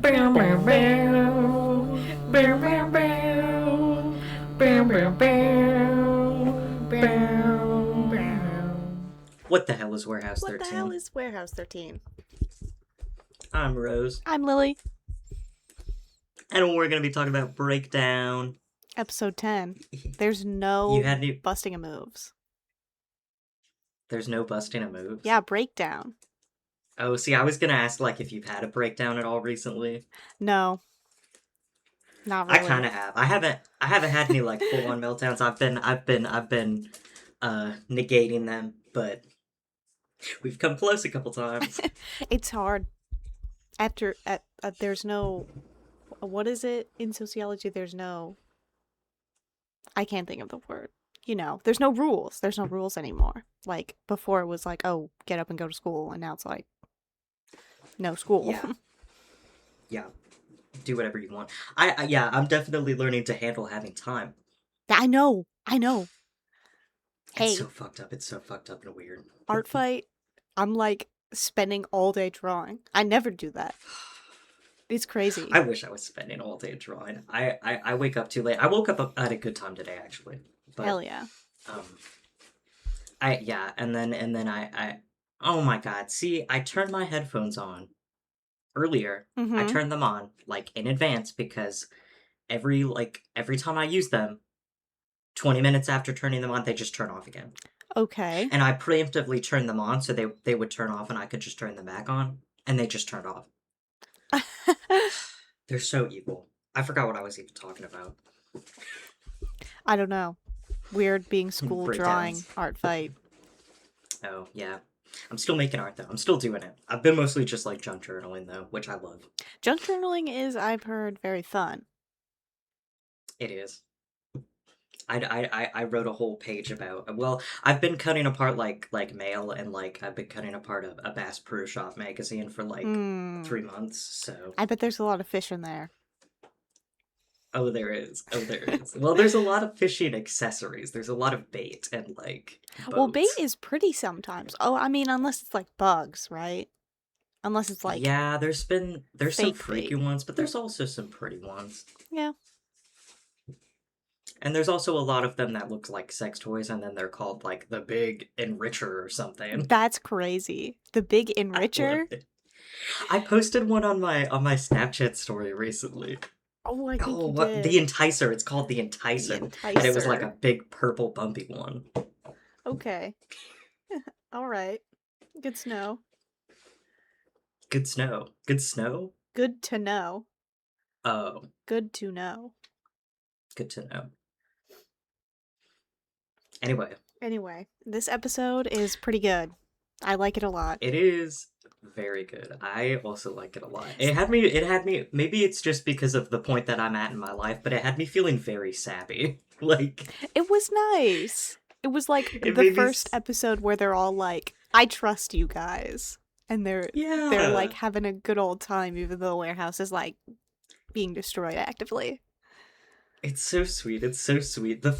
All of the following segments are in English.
Bow, bow, bow. Bow, bow, bow. Bow, bow, bow. Bow, bow. What the hell is Warehouse What the hell 13? is Warehouse 13? I'm Rose, I'm Lily. and we're going to be talking about Breakdown. Episode 10. There's You no had any... busting of moves. There's no busting of moves? Yeah, breakdown. Oh, see, I was going to ask, like, if you've had a breakdown at all recently. No, not I really. kind of have. I haven't had any, like, full-on meltdowns. I've been negating them, but we've come close a couple times. It's hard. There's no, what is it in sociology? I can't think of the word. There's no rules. There's no rules anymore. Like, before it was like, oh, get up and go to school, and now it's like, no school. Yeah. Yeah. Do whatever you want. Yeah, I'm definitely learning to handle having time. I know. It's Hey, so fucked up. It's so fucked up and weird. art fight, I'm like spending all day drawing. I never do that. It's crazy. I wish I was spending all day drawing. I wake up too late. I woke up at a good time today, actually. But, Hell yeah. um, and then I oh my god, see, I turned my headphones on earlier. I Mm-hmm. turned them on, like, in advance because every time I use them, 20 minutes after turning them on, they just turn off again. Okay. And I preemptively turned them on so they would turn off and I could just turn them back on, and they just turned off. They're so evil. I forgot what I was even talking about. I don't know. Weird being school drawing Breakdowns. art fight. Oh, yeah. I'm still making art, though. I'm still doing it. I've been mostly just, like, junk journaling, though, which I love. Junk journaling is, I've heard, very fun. It is. I wrote a whole page about... Well, I've been cutting apart, like mail, and, like, I've been cutting apart a Bass Pro Shop magazine for, like, 3 months, so... I bet there's a lot of fish in there. Oh, there is. Oh, there is. Well, there's a lot of fishing accessories. There's a lot of bait and, like, boats. Well, bait is pretty sometimes. Oh, I mean, unless it's like bugs, right? Unless it's like... Yeah, there's some fake freaky bait. ones, but there's also some pretty ones. Yeah. And there's also a lot of them that look like sex toys, and then they're called, like, the Big Enricher or something. That's crazy. The big I enricher? love it. I posted one on my Snapchat story recently. Oh, I think you what did. the Enticer? It's called the Enticer, and it was like Enticer. a big purple bumpy one. Okay. All right. Good to know. Good snow. Good snow. Good to know. Oh, Good to know. good to know. Anyway, This episode is pretty good. I like it a lot. it is very good. I also like it a lot. It had me, maybe it's just because of the point that I'm at in my life, but it had me feeling very sappy. Like, It was nice. It was like it the made me first episode where they're all like, I trust you guys. And they're yeah. like having a good old time even though the warehouse is like being destroyed actively. It's so sweet. It's so sweet. The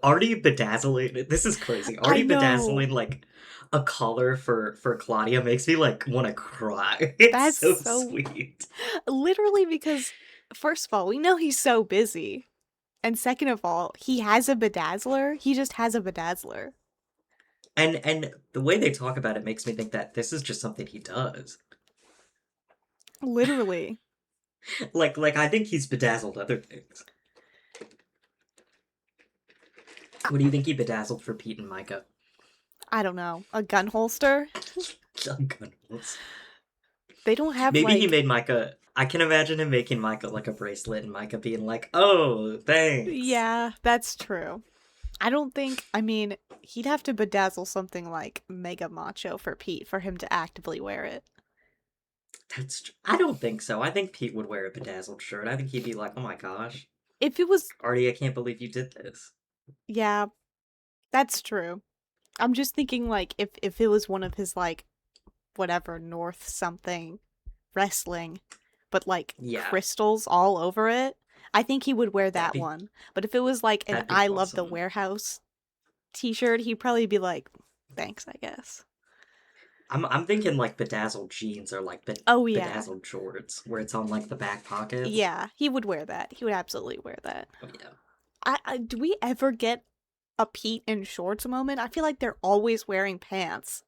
Artie bedazzling. This is crazy. I Artie know. bedazzling like a collar for Claudia makes me like want to cry. It's That's so so- sweet. Literally because first of all, we know he's so busy. And second of all, he has a bedazzler. He just has a bedazzler. And the way they talk about it makes me think that this is just something he does. Literally. Like I think he's bedazzled other things. What do you think he bedazzled for Pete and Micah? I don't know. A gun holster? Gun. They don't have Maybe like... he made Micah. I can imagine him making Micah like a bracelet, and Micah being like, "Oh, thanks." Yeah, that's true. I don't think, I mean, he'd have to bedazzle something like mega macho for Pete for him to actively wear it. I don't think so. I think Pete would wear a bedazzled shirt. I think he'd be like, "Oh my gosh, If it was, Artie, I can't believe you did this." yeah, that's true. I'm just thinking like if it was one of his like, whatever, North something wrestling, but like Yeah. crystals all over it, I think he would wear that That'd be- one. But if it was like an that'd be I Love the awesome. Warehouse t-shirt, he'd probably be like, thanks, I guess. I'm thinking like bedazzled jeans or like Oh yeah. bedazzled shorts where it's on like the back pockets. Yeah, he would wear that. He would absolutely wear that. Oh yeah. Do we ever get a Pete in shorts moment? I feel like they're always wearing pants.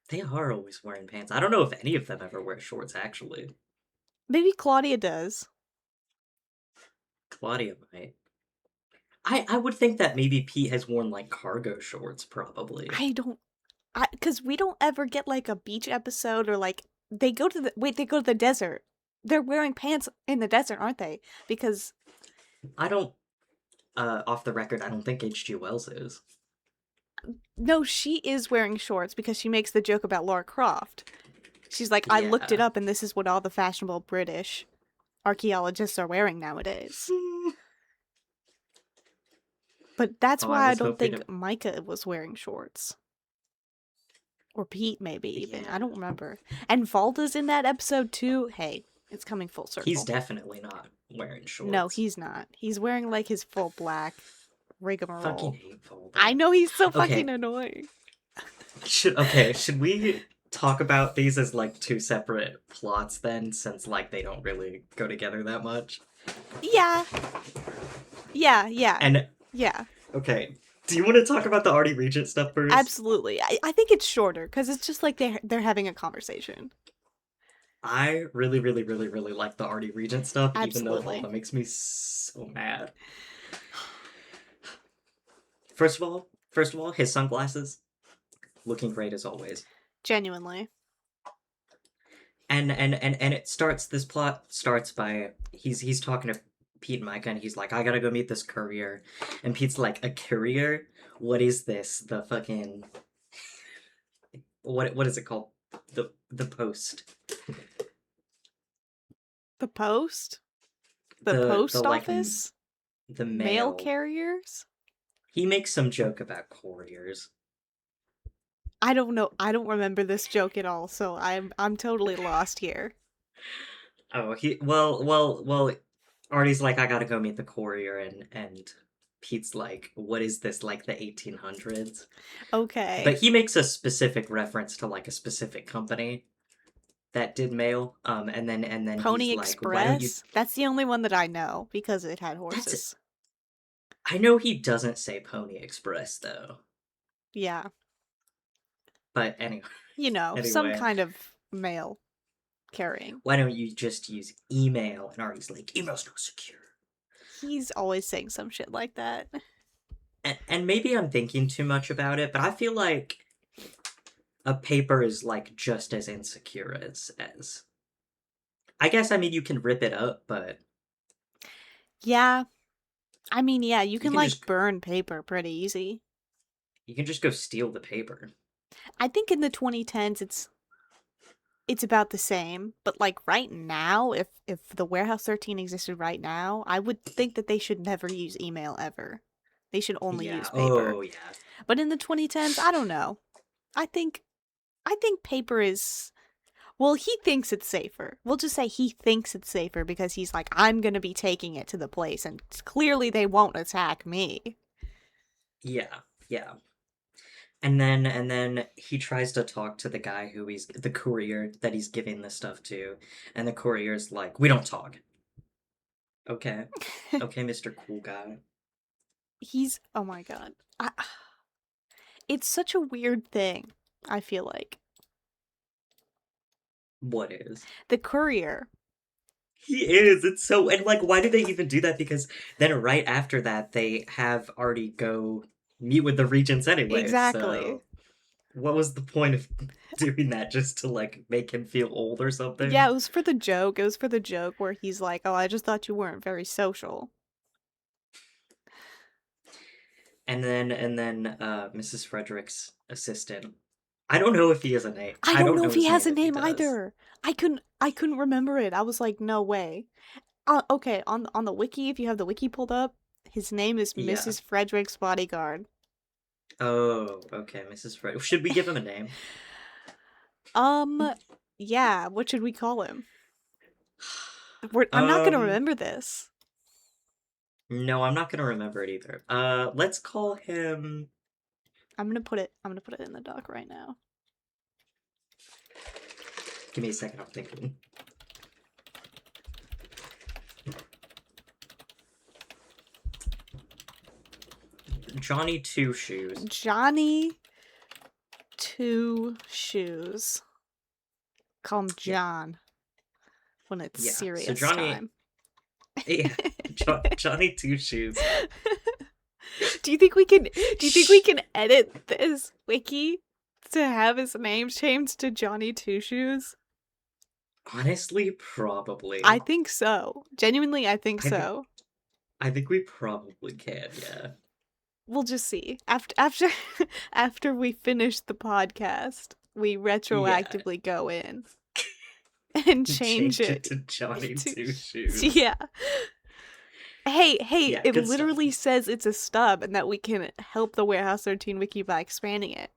They are always wearing pants. I don't know if any of them ever wear shorts actually. Maybe Claudia does. Claudia might. I would think that maybe Pete has worn like cargo shorts probably. I don't because we don't ever get like a beach episode or like they go to the wait, they go to the desert. They're wearing pants in the desert, aren't they? Because I don't off the record, I don't think H.G. Wells is. no, she is wearing shorts because she makes the joke about Laura Croft. She's like, I looked it Yeah. up and this is what all the fashionable British archaeologists are wearing nowadays. But that's Oh, I why I was don't hoping think to. Micah was wearing shorts. Or Pete, maybe even. I Yeah. don't remember. And Valda's in that episode too. Hey, it's coming full He's circle. definitely not wearing No, shorts. he's not. He's wearing like his full black Fucking rigmarole. hate I Volda. know he's so fucking Okay, annoying. should we talk about these as like two separate plots then, since like they don't really go together that much? Yeah, yeah. And Yeah, okay, do you want to talk about the Artie Regent stuff first? absolutely. I think it's shorter because it's just like they're having a conversation. I really, really, really, really like the Artie Regent stuff, even though Absolutely. Volda makes me so mad. First of all, his sunglasses looking great as always. Genuinely. And it starts this plot starts by he's talking to Pete and Micah and he's like, I gotta go meet this courier. And Pete's like, a courier? What is this? The fucking what is it called? The post. The post? The The post like office? the Mail mail. carriers? He makes some joke about couriers. I don't know. I don't remember this joke at all, so I'm totally lost here. Oh, he well Artie's like, I gotta go meet the courier and Pete's like, what is this, like the 1800s? But Okay. he makes a specific reference to like a specific company that did mail. And then Pony he's like, why don't you? Express? That's the only one that I know because it had That's horses. I know he doesn't say Pony Express though. Yeah. But anyway, You know, some anyway, kind of mail carrying. why don't you just use email? And Artie's like, email's not secure. He's always saying some shit like that. And maybe I'm thinking too much about it, but I feel like a paper is like just as insecure as. I guess I mean you can rip it up, but Yeah. I mean, yeah, you you can can like just burn paper pretty easy. you can just go steal the paper. I think in the 2010s it's about the same, but like right now, if the Warehouse 13 existed right now, I would think that they should never use email ever. They should only Yeah. use paper. Oh yeah. But in the 2010s, I don't know. I think I think paper is well, he thinks it's safer. We'll just say he thinks it's safer because he's like, I'm gonna be taking it to the place, and clearly they won't attack me. Yeah. Yeah. And then he tries to talk to the guy who he's the courier that he's giving the stuff to, and the courier's like, "We don't talk." Okay, okay, Mister Cool Guy. He's oh my god. It's such a weird thing, I feel like. What is? The courier. He is. It's so and like, why do they even do that? Because then right after that, they have Artie go meet with the regents anyway. Exactly. So what was the point of doing that? Just to like make him feel old or Yeah, something? it was for the joke. It was for the joke where he's like, "Oh, I just thought you weren't very social." And then Mrs. Frederick's assistant. I don't know if he has a name. I I don't don't know know if he his has name a if he name does. either. I couldn't remember it. I was like, "No way." Okay, on the wiki, if you have the wiki pulled up, his name is Yeah. Mrs. Frederick's bodyguard. Oh, okay, Mrs. Frederick. Should we give him a name? Um, yeah, what should we call him? I'm not gonna Um, remember this. no, I'm not gonna remember it either. Let's call him. I'm gonna put it in the doc right now. Give me a second, I'm thinking. Johnny Two Shoes. Johnny Two Shoes. Call him Yeah, John when it's yeah. So serious Johnny, time. yeah, Johnny Two Shoes. Do you think we can edit this wiki to have his name changed to Johnny Two Shoes? Honestly, I probably. think so. Genuinely, I think I think so. I think we probably can. Yeah. We'll just see. After after we finish the podcast, we Yeah. retroactively go in and change Change it it to Johnny to Two Shoes. yeah. Hey, Yeah, it good stuff. literally says it's a stub and that we can help the Warehouse 13 wiki by expanding it.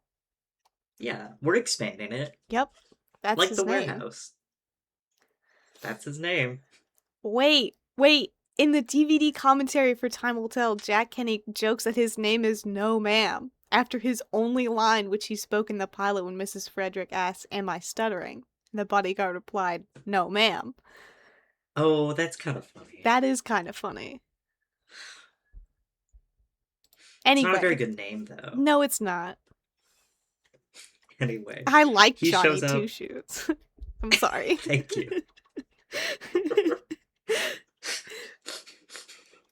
Yeah, we're expanding it. Yep. That's Like the his name. warehouse. That's his name. Wait. In the DVD commentary for Time Will Tell, Jack Kenny jokes that his name is No Ma'am, after his only line which he spoke in the pilot when Mrs. Frederick asked, "Am I stuttering?" The bodyguard replied, "No, ma'am." Oh, that's kind of funny. That is kind of funny. It's not a very Anyway, good name, though. no, it's not. Anyway, I like he Johnny shows Two up. Shoes. I'm sorry. Thank you.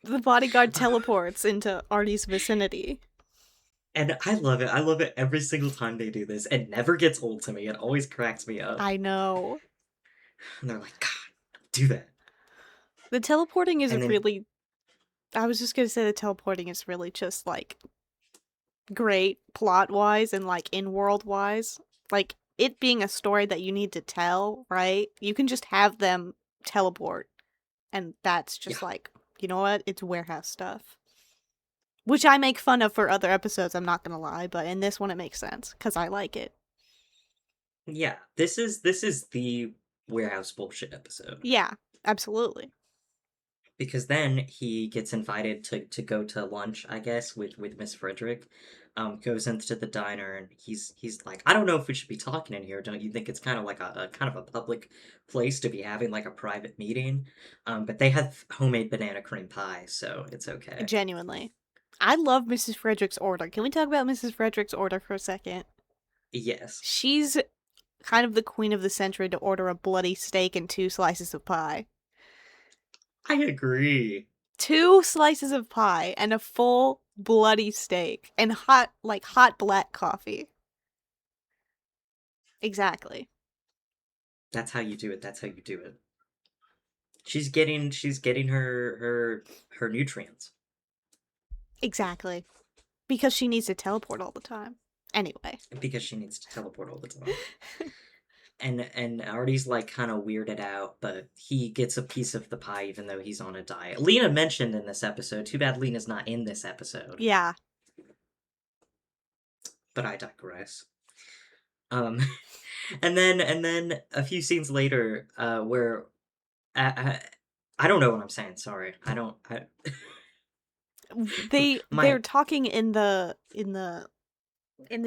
The bodyguard teleports into Artie's vicinity. And I love it. I love it every single time they do this. It never gets old to me. It always cracks me up. I know. And they're like, God, don't do that. The teleporting is And then, really. I was just gonna say the teleporting is really just like great plot wise and like in world wise. Like it being a story that you need to tell, right? You can just have them teleport, and that's yeah, just like, you know what? It's warehouse stuff. Which I make fun of for other episodes, I'm not gonna lie, but in this one it makes sense, because I like it. yeah. This is the warehouse bullshit episode. Yeah, absolutely. Because then he gets invited to go to lunch, I guess, with Miss Frederick. Goes into the diner and he's like, I don't know if we should be talking in here. Don't you think it's kind of like a kind of a public place to be having like a private meeting? But they have homemade banana cream pie, so it's okay. Genuinely. I love Mrs. Frederick's order. Can we talk about Mrs. Frederick's order for a second? Yes, She's kind of the queen of the century to order a bloody steak and 2 slices of pie. I agree. 2 slices of pie and a full bloody steak and hot black coffee. Exactly. That's how you do it. That's how you do it. She's getting her nutrients Exactly. Because she needs to teleport all the time. Anyway. because she needs to teleport all the time. And Artie's like kind of weirded out, but he gets a piece of the pie even though he's on a diet. Lena mentioned in this episode. Too bad Lena's not in this episode. Yeah. But I digress. Um, and then a few scenes later, where I don't know what I'm saying. Sorry, I don't. They're My talking in the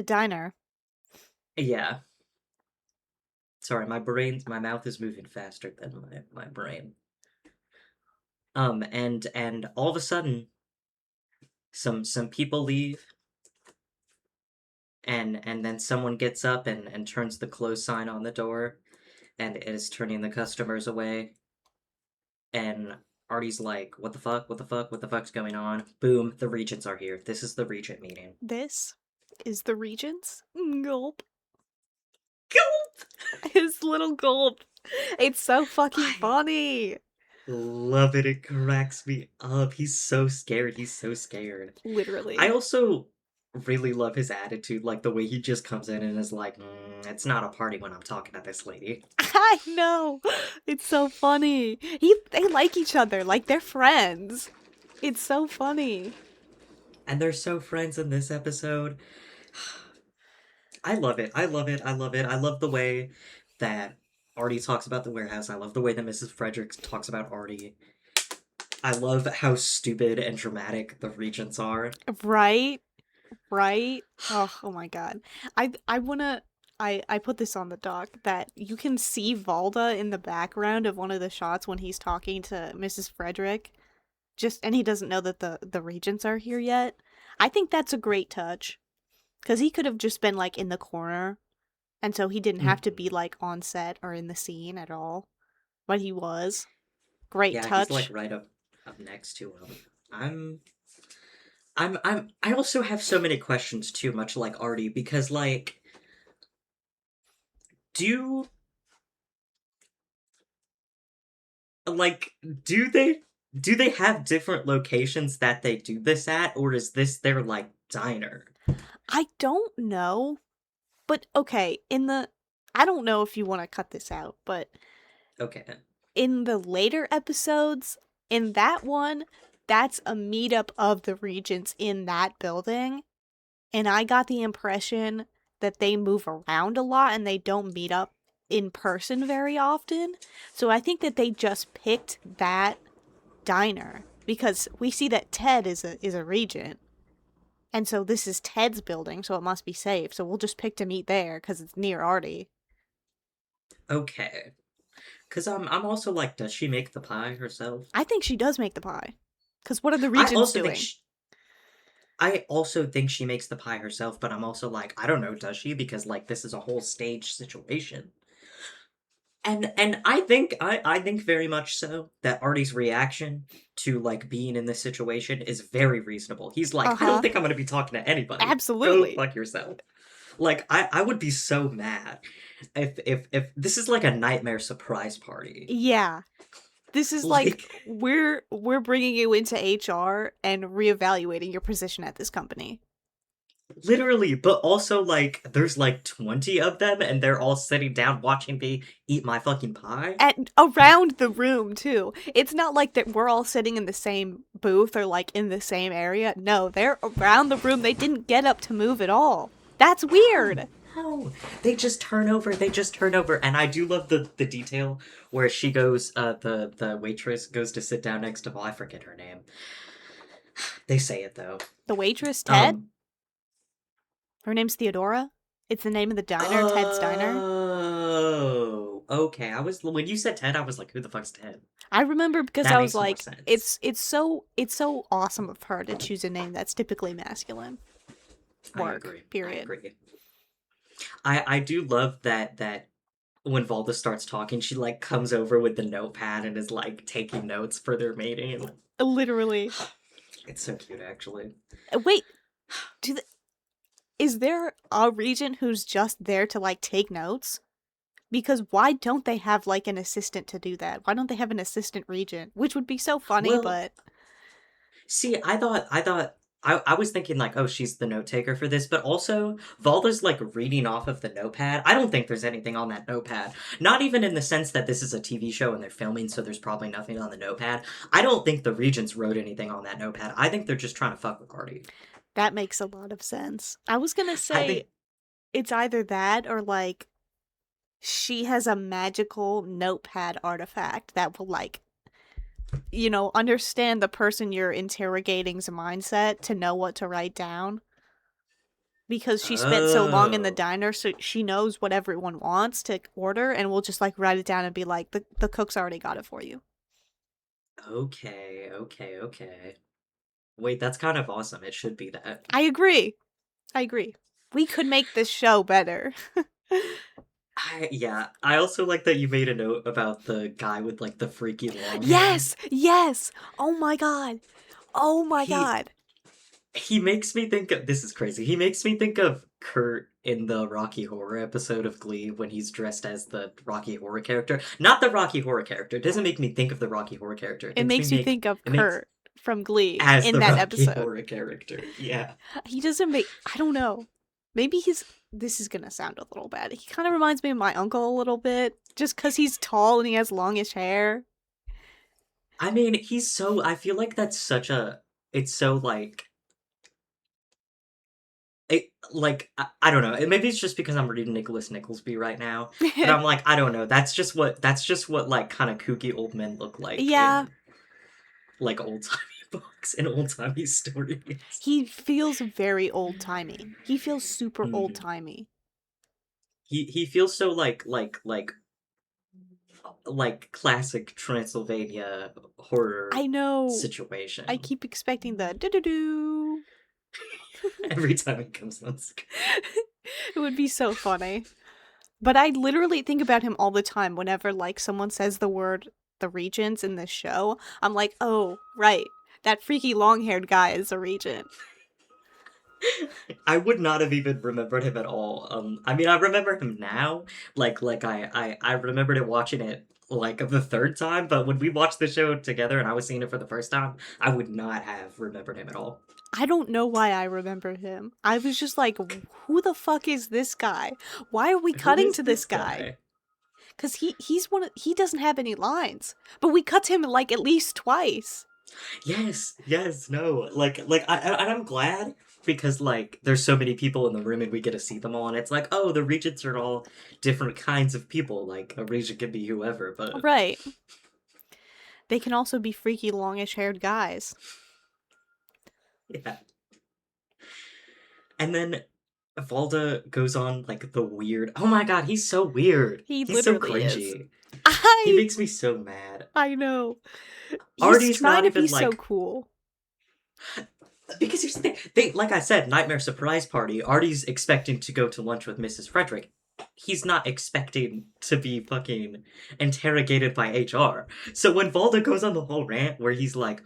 diner. yeah. Sorry, my mouth is moving faster than my brain. And all of a sudden, some people leave, and then someone gets up and turns the close sign on the door, and it is turning the customers away. And Artie's like, "What the fuck? What the fuck? What the fuck's going on?" Boom! The regents are here. This is the regent meeting. This is the Regents. Gulp. Gulp! His little gulp. It's so fucking I funny. love it. It cracks me up. He's so scared. He's so scared. I Literally. also really love his attitude, like the way he just comes in and is like, "It's not a party when I'm talking to this lady." I know. It's so funny. They like each other, like they're friends. It's so funny. And they're so friends in this episode. I love it. I love it. I love it. I love the way that Artie talks about the warehouse. I love the way that Mrs. Fredericks talks about Artie. I love how stupid and dramatic the regents are. Right? Right? Oh my god. I wanna I put this on the doc that you can see Valda in the background of one of the shots when he's talking to Mrs. Frederick. Just and he doesn't know that the regents are here yet. I think that's a great touch because he could have just been like in the corner, and so he didn't have to be Mhm. like on set or in the scene at all. But he was. Great Yeah, he's like touch. right up next to him. I'm I also have so many questions too, much like Artie, because like do like do they do they have different locations that they do this at, or is this their like diner? I don't know, but okay, in the I don't know if you want to cut this out, but Okay. in the later episodes, in that one, that's a meetup of the regents in that building. And I got the impression that they move around a lot and they don't meet up in person very often. So I think that they just picked that diner because we see that Ted is a regent. And so this is Ted's building, so it must be safe. So we'll just pick to meet there because it's near Artie. Okay. Cause I'm also like, does she make the pie herself? I think she does make the pie. Because what are the I regents also think doing? she, I also think she makes the pie herself, but I'm also like, I don't know, does she? Because like this is a whole stage situation. And I think very much so that Artie's reaction to like being in this situation is very reasonable. He's Uh like, I don't huh. think I'm gonna be talking to anybody. Go Absolutely. fuck yourself. Like I would be so mad if this is like a nightmare surprise party. Yeah. This is like Like we're bringing you into HR and reevaluating your position at this company. literally, but also like there's like 20 of them and they're all sitting down watching me eat my fucking pie. And around the room too. It's not like that we're all sitting in the same booth or like in the same area. No, they're around the room. They didn't get up to move at all. That's No, weird. no. They just turn over. And I do love the detail where she goes, the waitress goes to sit down next to, well, I forget her name. They say it though. The waitress, Ted, Um, her name's Theodora. It's the name of the diner, Ted's Diner. oh, okay. When you said Ted, I was like, who the fuck's Ted? I remember because That I was makes more like, sense. it's so awesome of her to choose a name that's typically masculine. I Work. agree. I Period. agree. I do love that when Valda starts talking, she like comes over with the notepad and is like taking notes for their meeting. Literally. It's so cute, actually. Wait, do the, is there a regent who's just there to like take notes? Because why don't they have like an assistant to do that? Why don't they have an assistant regent? Which would be so funny, Well, but see, I was thinking like, oh, she's the note taker for this, but also Valda's like reading off of the notepad. I don't think there's anything on that notepad. Not even in the sense that this is a TV show and they're filming, so there's probably nothing on the notepad. I don't think the regents wrote anything on that notepad. I think they're just trying to fuck with Artie. that makes a lot of sense. I was gonna I say think it's either that or like she has a magical notepad artifact that will like understand the person you're interrogating's mindset to know what to write down because she spent so long in the oh. diner so she knows what everyone wants to order and will just like write it down and be like the cook's already got it for you. Okay, okay, okay. Wait, that's kind of awesome. It should be that. I agree. I agree. We could make this show better. Yeah, I also like that you made a note about the guy with like the freaky long hair. Yes, yes. Oh my god. Oh my He god. he makes me think of, this is crazy. He makes me think of Kurt in the Rocky Horror episode of Glee when he's dressed as the Rocky Horror character. Not the Rocky Horror character. It doesn't make me think of the Rocky Horror character. It makes you think of It makes Kurt from Glee as in the that Rocky episode. Horror character. Yeah. He doesn't make I don't know. Maybe he's this is gonna sound a little bad. He kind of reminds me of my uncle a little bit, just because he's tall and he has longish hair. I mean, I feel like that's such a it's so like I don't know. Maybe it's just because I'm reading Nicholas Nicklesby right now, but I'm like I don't know. That's just what like kind of kooky old men look like Yeah, in like old timey books and old timey stories. he feels very old timey. He feels super old Mhm. timey. he feels so like classic Transylvania horror I know. I situation keep expecting the do do do. every time he comes on screen. It would be so funny. But I literally think about him all the time whenever like someone says the word the regents in this show. I'm like, "Oh, right. That freaky long-haired guy is a regent." I would not have even remembered him at all. I mean, I remember him now. I remembered it watching it like the third time, but when we watched the show together and I was seeing it for the first time, I would not have remembered him at all. I don't know why I remember him. I was just like, "Who the fuck is this guy? Why are we Who cutting is to this this guy?" guy? Cuz he's one of, he doesn't have any lines. But we cut to him like at least twice. Yes, yes, no, and I'm glad because like there's so many people in the room and we get to see them all, and it's like, oh, the regents are all different kinds of people. Like a regent can be whoever, but Right. They can also be freaky longish haired guys. yeah. And then Valda goes on like the weird. Oh my god, he's so weird. He He's so literally is. cringy. He I makes me so mad. I know. He's Artie's trying not to be even so like cool. because here's the thing. They like I said, nightmare surprise party. Artie's expecting to go to lunch with Mrs. Frederick. He's not expecting to be fucking interrogated by HR. So when Valda goes on the whole rant where he's like,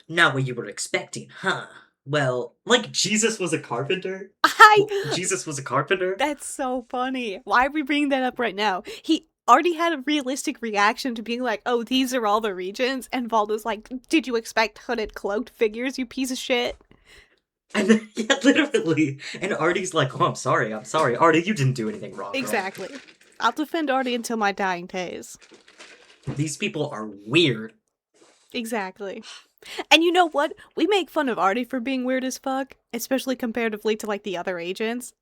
"Not what you were expecting, huh?" Well, like Jesus was a carpenter. I Jesus was a carpenter. That's so funny. Why are we bringing that up right now? He already had a realistic reaction to being like, "Oh, these are all the regions," and Valdo's like, "Did you expect hooded cloaked figures, you piece of shit?" And then, yeah, literally. And Artie's like, "Oh, I'm sorry, Artie, you didn't do anything wrong, girl. Exactly. I'll defend Artie until my dying days. These people are weird." Exactly. And you know what? We make fun of Artie for being weird as fuck, especially comparatively to like the other agents.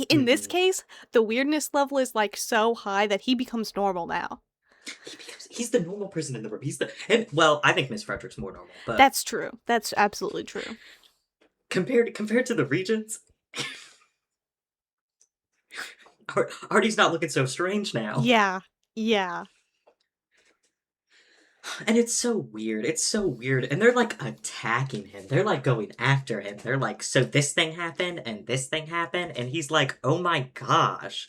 In this Mhm. case, the weirdness level is like so high that he becomes normal now. He's the normal person in the room. Well, I think Miss Frederick's more normal, but That's true. That's absolutely true. compared to the Regents, Artie's not looking so strange now. Yeah. Yeah. And it's so weird. It's so weird. And they're like attacking him. They're like going after him. They're like, so this thing happened and this thing happened. And he's like, oh my gosh.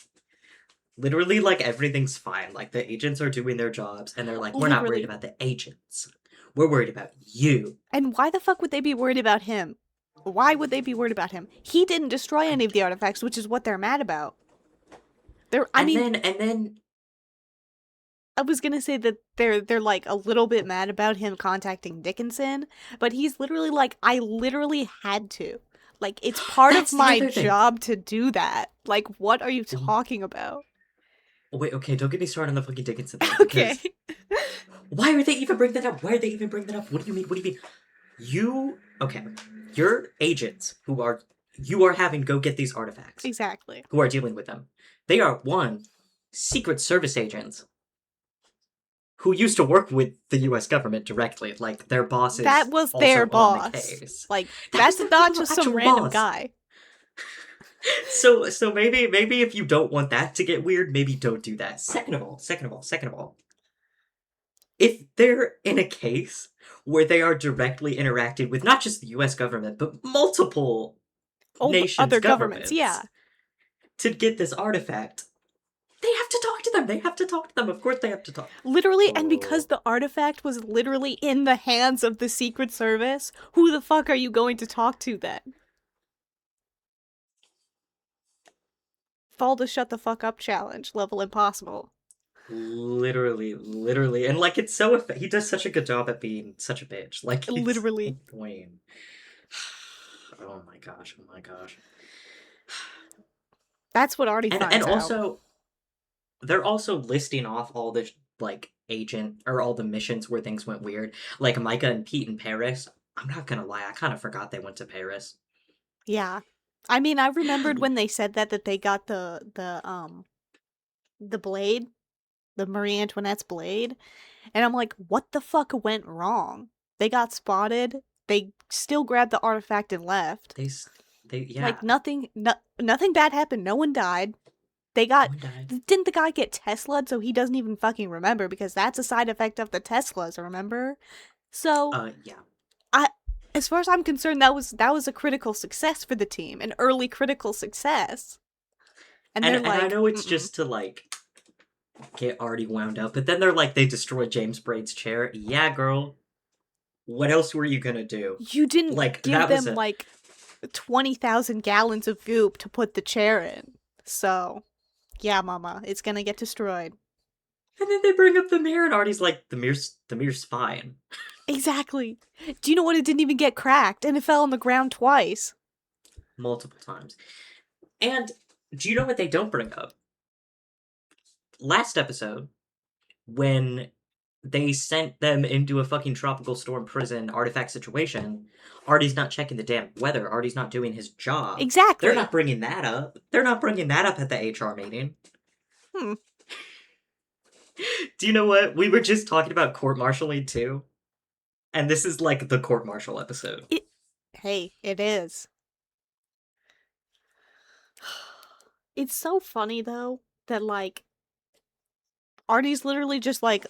Literally, like everything's fine. Like the agents are doing their jobs and they're like, we're not worried Literally. about the agents. We're worried about you. And why the fuck would they be worried about him? Why would they be worried about him? He didn't destroy any of the artifacts, which is what they're mad about. I And mean, then I was gonna say that they're like a little bit mad about him contacting Dickinson, but he's literally like, I literally had to. Like, it's part of that's the my other thing. job to do that. Like, what are you talking about? Wait, okay, don't get me started on the fucking Dickinson thing Okay. because why are they even bring that up? Why are they even bring that up? What do you mean? What do you mean? Okay, your agents you are having go get these artifacts, Exactly. who are dealing with them. They are one Secret Service agents who used to work with the U.S. government directly. Like their boss That is was their also on the boss. case. Like, That was that's their not fucking just some actual random boss. guy. So maybe if you don't want that to get weird, maybe don't do that. Second of all, if they're in a case where they are directly interacting with not just the US government, but multiple Old nations' other governments, governments yeah. to get this artifact, they have to talk to them. They have to talk to them. Of course they have to talk. Literally, and because Oh, the artifact was literally in the hands of the Secret Service, who the fuck are you going to talk to then? Fall to shut the fuck up challenge, level impossible. literally. And like it's so he does such a good job at being such a bitch. Like he's so Literally. annoying. Oh my gosh, oh my gosh. That's what Artie And finds out. also they're also listing off all the like agent or all the missions where things went weird. Like Micah and Pete in Paris. I'm not gonna lie, I kind of forgot they went to Paris. Yeah. I mean, I remembered when they said that they got the blade, the Marie Antoinette's blade, and I'm like, what the fuck went wrong? They got spotted. They still grabbed the artifact and left. They, they, Like yeah. nothing bad happened. No one died. One died. Didn't the guy get Tesla'd so he doesn't even fucking remember because that's a side effect of the Teslas, remember? So, Yeah. I as far as I'm concerned, that was a critical success for the team, an early critical success. And they're And I like, know it's mm-mm. just to like get Artie wound up, but then they're like they destroyed James Braid's chair. Yeah, girl. What else were you gonna do? You didn't Like give that was them a 20,000 gallons of goop to put the chair in. So, yeah, mama, it's gonna get destroyed. and then they bring up the mirror and Artie's like the mirror's fine. Exactly. Do you know what? It didn't even get cracked and it fell on the ground twice. Multiple times. And do you know what they don't bring up? Last episode, when they sent them into a fucking tropical storm prison artifact situation, Artie's not checking the damn weather. Artie's not doing his job. They're Exactly. not bringing that up. They're not bringing that up at the HR meeting. Hmm. Do you know what? We were just talking about court martialing too. And this is like the court martial episode. Hey, it is. It's so funny though that like Artie's literally just like,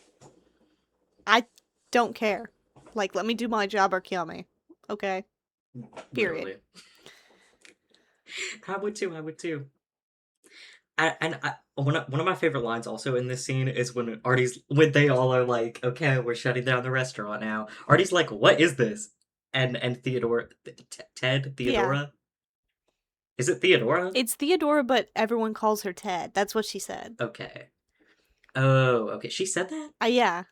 I don't care. Like, let me do my job or kill me. Okay. Period. Literally. I would too. I would too. One of my favorite lines also in this scene is when they all are like, okay, we're shutting down the restaurant now. Artie's like, what is this? And Yeah. Theodora, is it Theodora? It's Theodora, but everyone calls her Ted. That's what she said. Okay. Oh, okay. She said that. Yeah.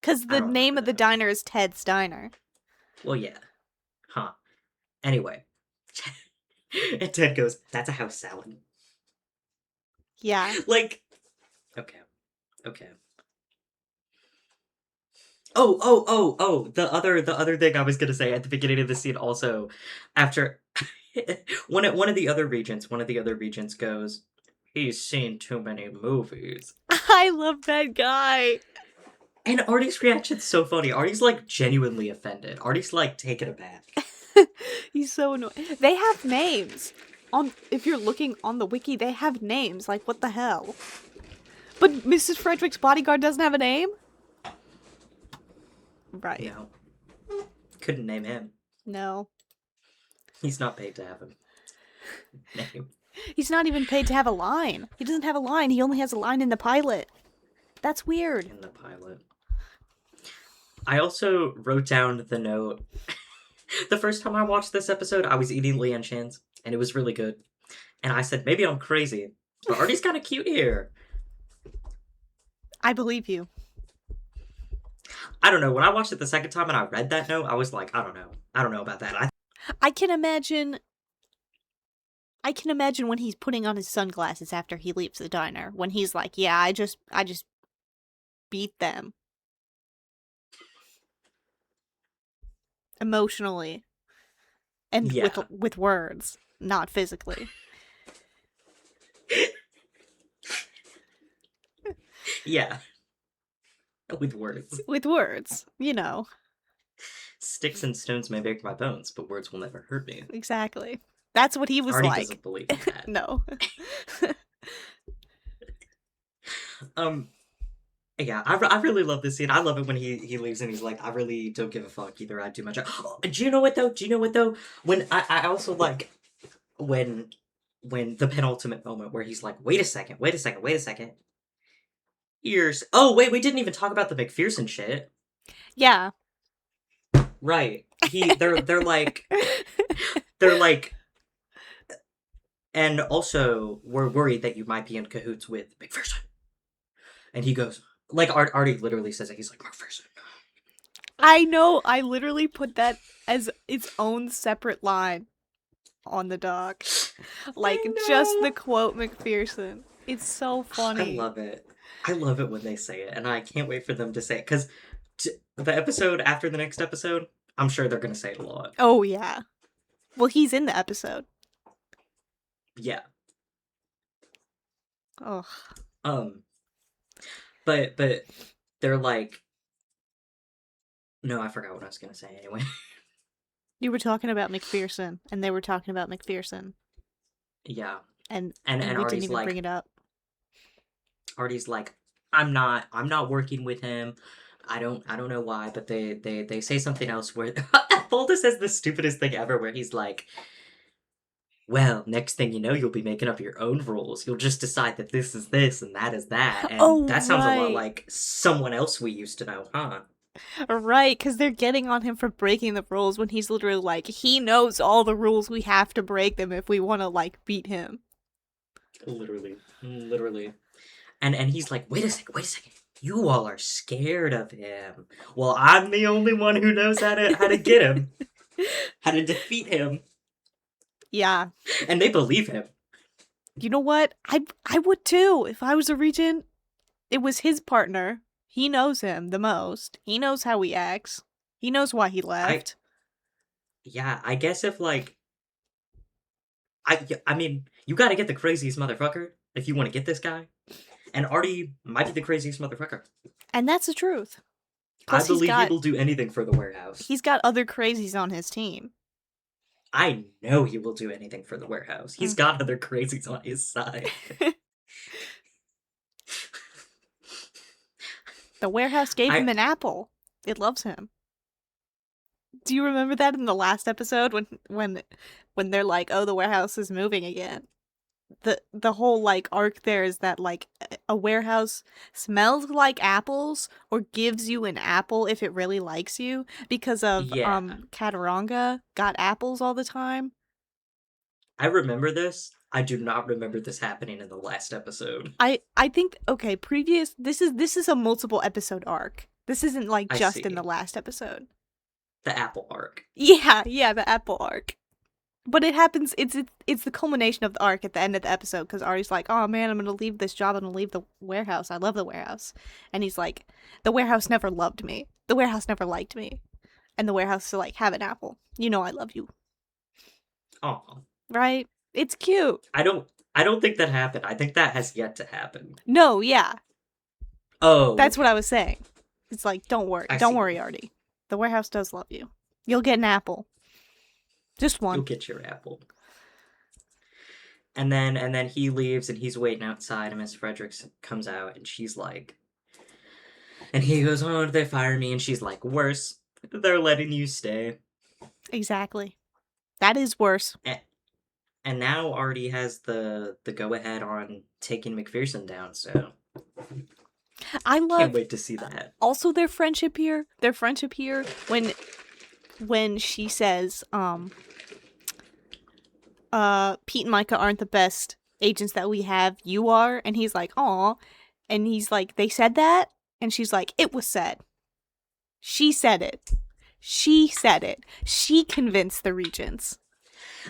Because I the don't name remember of the that. diner is Ted's Diner. Well, yeah. Huh. Anyway, and Ted goes, "That's a house salad." Yeah. Like, okay, okay. Oh. The other thing I was gonna say at the beginning of the scene also, after one of the other regents goes, he's seen too many movies. I love that guy. And Artie's reaction's so funny. Artie's like genuinely offended. Artie's like taken aback. He's so annoying. They have names. If you're looking on the wiki, they have names. Like, what the hell? But Mrs. Frederick's bodyguard doesn't have a name? Right. No. Couldn't name him. No. He's not paid to have him. Name. He's not even paid to have a line. He doesn't have a line. He only has a line in the pilot. That's weird. In the pilot. I also wrote down the note. The first time I watched this episode, I was eating Lianshans, and it was really good. And I said, maybe I'm crazy, but Artie's kind of cute here. I believe you. I don't know. When I watched it the second time and I read that note, I was like, I don't know. I don't know about that. I can imagine when he's putting on his sunglasses after he leaves the diner. When he's like, yeah, I just beat them. Emotionally. And Yeah. with words, not physically. Yeah. With words. With words, you know. Sticks and stones may break my bones, but words will never hurt me. Exactly. That's what he was Artie like. doesn't believe in that. No. Yeah, I really love this scene. I love it when he leaves and he's like, I really don't give a fuck either. I do my job. Do you know what though? When I also like when the penultimate moment where he's like, wait a second. Ears. Oh wait, we didn't even talk about the MacPherson shit. Yeah. Right. They're like, and also we're worried that you might be in cahoots with MacPherson. And he goes, like Artie literally says it. He's like, MacPherson. I know. I literally put that as its own separate line on the doc. Like, just the quote MacPherson. It's so funny. I love it. I love it when they say it, and I can't wait for them to say it because the episode after the next episode, I'm sure they're gonna say it a lot. Oh yeah. Well, he's in the episode. Yeah. Oh. But they're like, no, I forgot what I was gonna say anyway. You were talking about MacPherson, and they were talking about MacPherson. Yeah. and And we didn't even bring it up. Artie's like, I'm not working with him. I don't know why, but they say something else where Folda says the stupidest thing ever where he's like, well, next thing you know, you'll be making up your own rules. You'll just decide that this is this and that is that. And Oh, that sounds a lot right. like someone else we used to know, huh? Right, because they're getting on him for breaking the rules when he's literally like, he knows all the rules, we have to break them if we want to, like, beat him. Literally. Literally. And he's like, wait a second. You all are scared of him. Well, I'm the only one who knows how to get him, how to defeat him. Yeah. And they believe him. You know what? I would too. If I was a regent, it was his partner. He knows him the most. He knows how he acts. He knows why he I left. yeah, I guess if like I mean, you got to get the craziest motherfucker if you want to get this guy. And Artie might be the craziest motherfucker. And that's the truth. I Plus believe he will do anything for the warehouse. he's got other crazies on his team. I know he will do anything for the warehouse. He's Mm. got other crazies on his side. The warehouse gave him an apple. It loves him. Do you remember that in the last episode when they're like, "Oh, the warehouse is moving again"? The whole like arc there is that like a warehouse smells like apples or gives you an apple if it really likes you because of Yeah. Kataranga got apples all the time. I remember this. I do not remember this happening in the last episode. I think okay, previous this is a multiple episode arc. This isn't like I just see. in the last episode. The apple arc. Yeah, the apple arc. But it happens. It's the culmination of the arc at the end of the episode because Artie's like, "Oh man, I'm gonna leave this job. I'm gonna leave the warehouse. I love the warehouse." And he's like, "The warehouse never loved me. The warehouse never liked me." And the warehouse is like, "Have an apple. You know I love you." Oh. Right? It's cute. I don't think that happened. I think that has yet to happen. No, yeah, Oh. that's what I was saying. It's like, don't worry, Artie. The warehouse does love you. You'll get an apple. Just one. You'll get your apple. And then he leaves and he's waiting outside and Miss Fredericks comes out and she's like, and he goes, "Oh, did they fire me?" And she's like, "Worse. They're letting you stay." Exactly. That is worse. And now Artie has the go ahead on taking MacPherson down, so I love can't wait to see that. also their friendship here. Their friendship here when she says, Pete and Micah aren't the best agents that we have, you are, and he's like, "Aw," and he's like, "They said that?" And she's like, "It was said. She said it. She said it. She convinced the regents."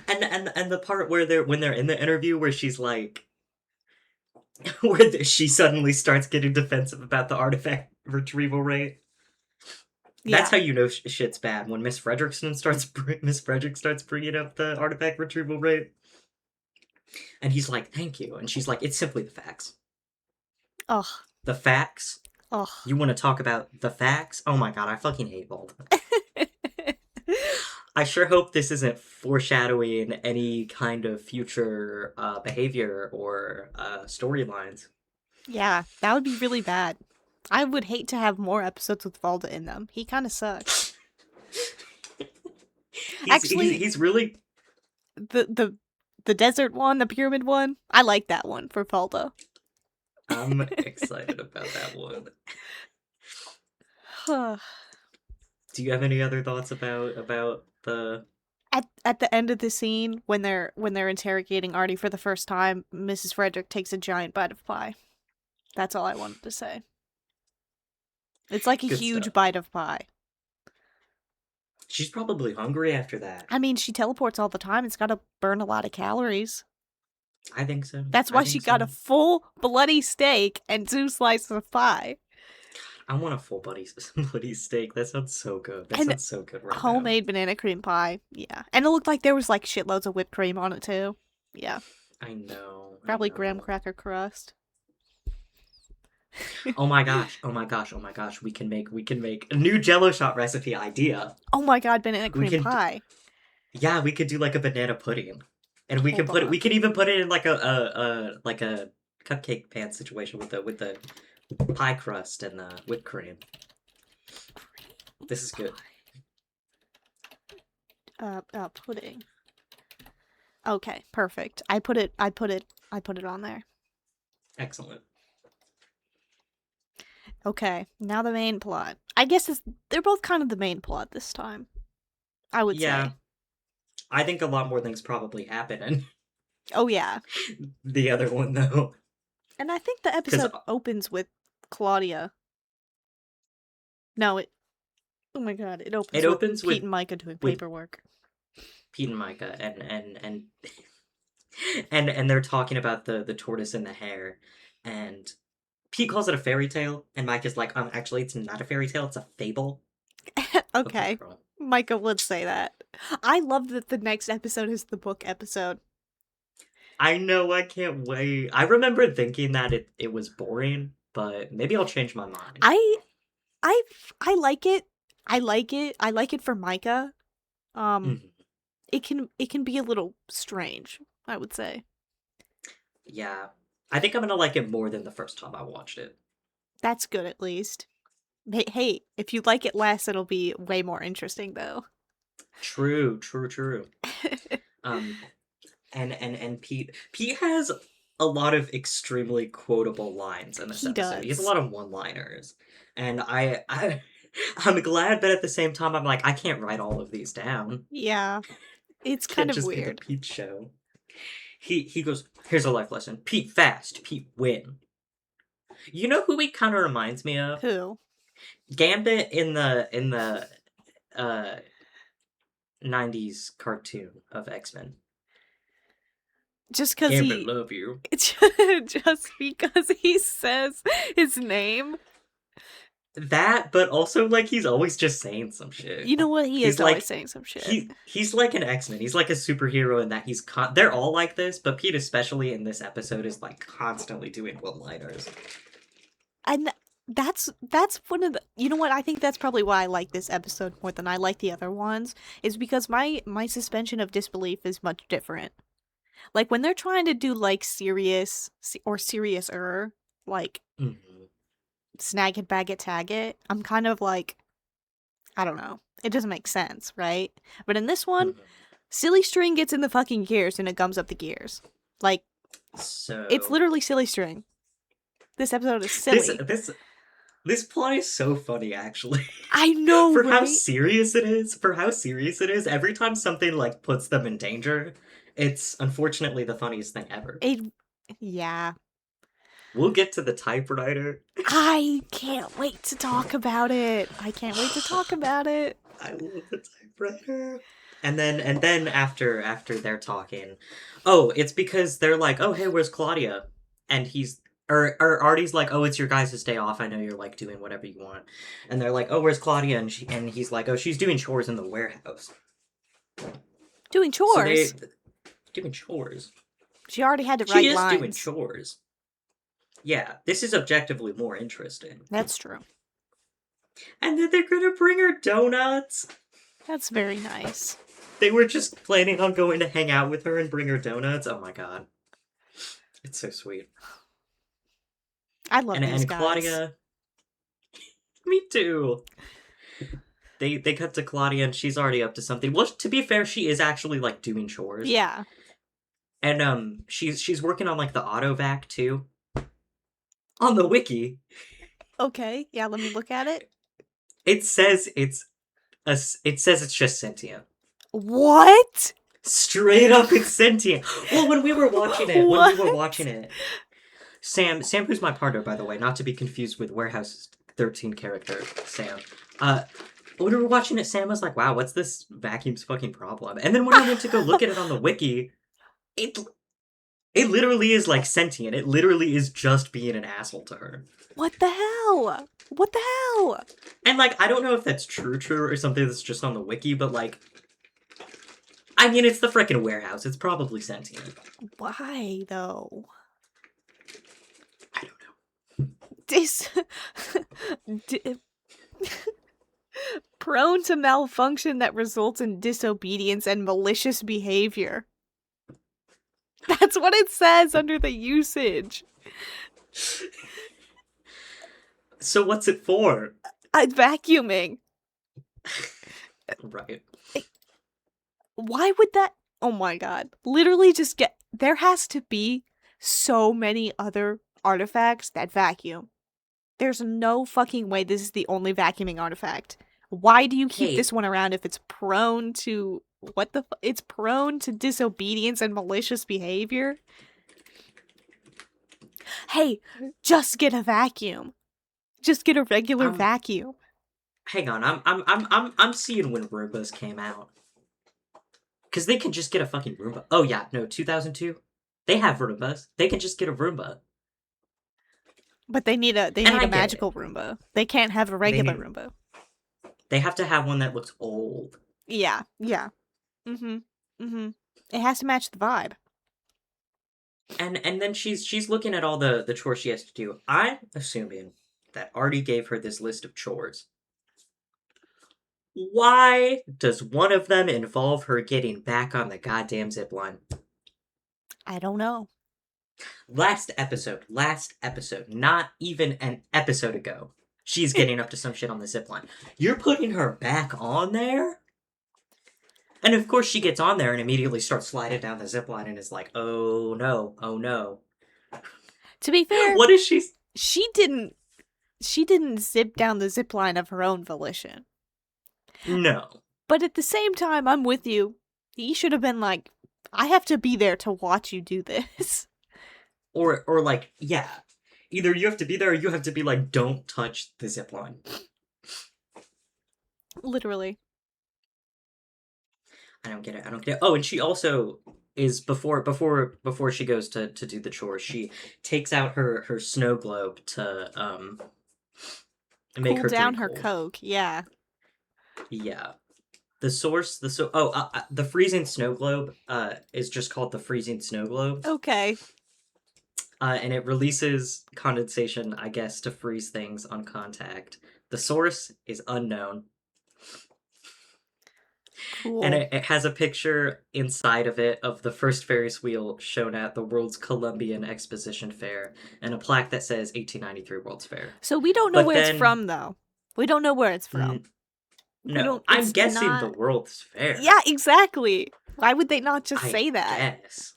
And the part where when they're in the interview where she's like, where she suddenly starts getting defensive about the artifact retrieval rate. Yeah. That's how you know shit's bad, when Miss Frederick starts bringing up the artifact retrieval rate. And he's like, "Thank you," and she's like, "It's simply the facts." Ugh. The facts. Ugh. You want to talk about the facts? Oh my god, I fucking hate Volta. I sure hope this isn't foreshadowing any kind of future behavior or storylines. Yeah, that would be really bad. I would hate to have more episodes with Valda in them. He kind of sucks. Actually, he's really the desert one, the pyramid one. I like that one for Valda. I'm excited about that one. Do you have any other thoughts about the At the end of the scene when they're interrogating Artie for the first time, Mrs. Frederick takes a giant bite of pie. That's all I wanted to say. It's like a Good huge stuff. bite of pie. She's probably hungry after that. I mean, she teleports all the time. It's got to burn a lot of calories. I think so. That's why she got a full bloody steak and 2 slices of pie. I want a full bloody steak. That sounds so good. That And sounds so good right homemade banana cream pie. Yeah. And it looked like there was like shitloads of whipped cream on it too. Yeah. now. I know. Probably I know. graham cracker crust. Oh my gosh. Oh my gosh. Oh my gosh. We can make a new Jello shot recipe idea. Oh my god, banana cream can pie. Yeah, we could do like a banana pudding. And we can Hold put it. We on. can even put it in like a cupcake pan situation with the pie crust and the whipped cream. This is good. Pudding. Okay, perfect. I put it on there. Excellent. Okay, now the main plot. I guess they're both kind of the main plot this time, I would Yeah, say. I think a lot more things probably happen in Oh yeah. the other one though, And I think the because episode opens with Claudia. No, oh my god, it it opens with opens Pete and Micah doing with paperwork. Pete and Micah and they're talking about the tortoise and the hare, and Pete calls it a fairy tale, and Micah's like, actually, it's not a fairy tale, it's a fable. Okay, Okay. girl. Micah would say that. I love that the next episode is the book episode. I know, I can't wait. I remember thinking that it was boring, but maybe I'll change my mind. I I I like it. I like it. I like it for Micah. Um Mhm. it can be a little strange, I would say. Yeah. I think I'm gonna like it more than the first time I watched it. That's good at least. Hey, if you like it less, it'll be way more interesting though. True, true, true. Um, and Pete has a lot of extremely quotable lines in this He episode. He has a does. lot of one-liners, and I'm glad, but at the same time, I'm like, I can't write all of these down. Yeah, it's kind Can't of just be the weird. Pete show. He goes, here's a life lesson: Pete fast, Pete win. You know who he kind of reminds me of? Who? Gambit in the uh 90s cartoon of X-Men. Just because Gambit, he. love you. It's just because he says his name. That, but also like he's always just saying some shit. You know what? He He's is always like saying some shit. he's like an X-Men. He's like a superhero in that they're all like this, but Pete especially in this episode is like constantly doing one-liners. And that's one of the, you know what, I think that's probably why I like this episode more than I like the other ones, is because my suspension of disbelief is much different. Like when they're trying to do like serious-er, like Mhm. snag it, bag it, tag it, I'm kind of like, I don't know, it doesn't make sense, right? But in this one, Mhm. silly string gets in the fucking gears and it gums up the gears. Like, it's So literally silly string. This episode is this silly. this this plot is so funny actually. I know, For how right? serious it is, every time something like puts them in danger, it's unfortunately the funniest thing ever. It, yeah. We'll get to the typewriter. I can't wait to talk about it. I can't wait to talk about it. I love the typewriter. And then after they're talking, oh, it's because they're like, oh hey, where's Claudia? And he's or Artie's like, oh, it's your guys' day off. I know you're like doing whatever you want. And they're like, oh, where's Claudia? And he's like, oh, she's doing chores in the warehouse. Doing So chores. they doing chores. She already had to She write is doing lines. chores. Yeah, this is objectively more interesting. That's true. And then they're gonna bring her donuts. That's very nice. They were just planning on going to hang out with her and bring her donuts. Oh my god. It's so sweet. I love these And guys. Claudia, me too. They cut to Claudia and she's already up to something. Well, to be fair, she is actually like doing chores. Yeah. And she's working on like the auto vac too. On the wiki, Okay. Yeah, let me look at it. it says it says it's just sentient. What? Straight up, it's sentient. Well, when we were watching it, What? Sam, who's my partner, by the way, not to be confused with Warehouse 13 character, Sam. When we were watching it, Sam was like, wow, what's this vacuum's fucking problem? And then when I went to go look at it on the wiki, it literally is like sentient. It literally is just being an asshole to her. What the hell? What the hell? And like, I don't know if that's true or something that's just on the wiki, but like, I mean, it's the frickin' warehouse. It's probably sentient. Why though? I don't know. Dis Di- prone to malfunction that results in disobedience and malicious behavior. That's what it says under the usage. So what's it for? I'm vacuuming. Right. Why would that? Oh my god. Literally just get. There has to be so many other artifacts that vacuum. There's no fucking way this is the only vacuuming artifact. Why do you keep Hey, this one around if it's prone to. What the. It's prone to disobedience and malicious behavior? Hey, just get a vacuum. Just get a regular I'm vacuum. hang on. I'm seeing when Roombas came out. Cause they can just get a fucking Roomba. Oh yeah, no, 2002. They have Roombas. They can just get a Roomba. But they need And I a get it. magical Roomba. They can't have a They regular need Roomba. they have to have one that looks old. Yeah, yeah. Mm-hmm. Mm-hmm. It has to match the vibe. And then she's looking at all the chores she has to do. I'm assuming that Artie gave her this list of chores. Why does one of them involve her getting back on the goddamn zip line? I don't know. Last episode, not even an episode ago, she's getting up to some shit on the zip line. You're putting her back on there? And of course she gets on there and immediately starts sliding down the zip line and is like, oh no, oh no. To be fair, What is she? she didn't she didn't zip down the zip line of her own volition. No. But at the same time, I'm with you. He should have been like, I have to be there to watch you do this. Or like, yeah. Either you have to be there or you have to be like, don't touch the zip line. Literally. I don't get it. I don't get it. Oh, and she also is before she goes to do the chores, she takes out her snow globe to make Cool her down drink her cold. coke, yeah. Yeah. The freezing snow globe is just called the freezing snow globe. Okay. And it releases condensation, I guess, to freeze things on contact. The source is unknown. And Cool. it has a picture inside of it of the first Ferris wheel shown at the World's Columbian Exposition Fair and a plaque that says 1893 World's Fair. So we don't know But where it's then, from, though. We don't know where it's from. n- We no, don't. I'm It's guessing the not. World's Fair. Yeah, exactly. Why would they not just I say that? guess.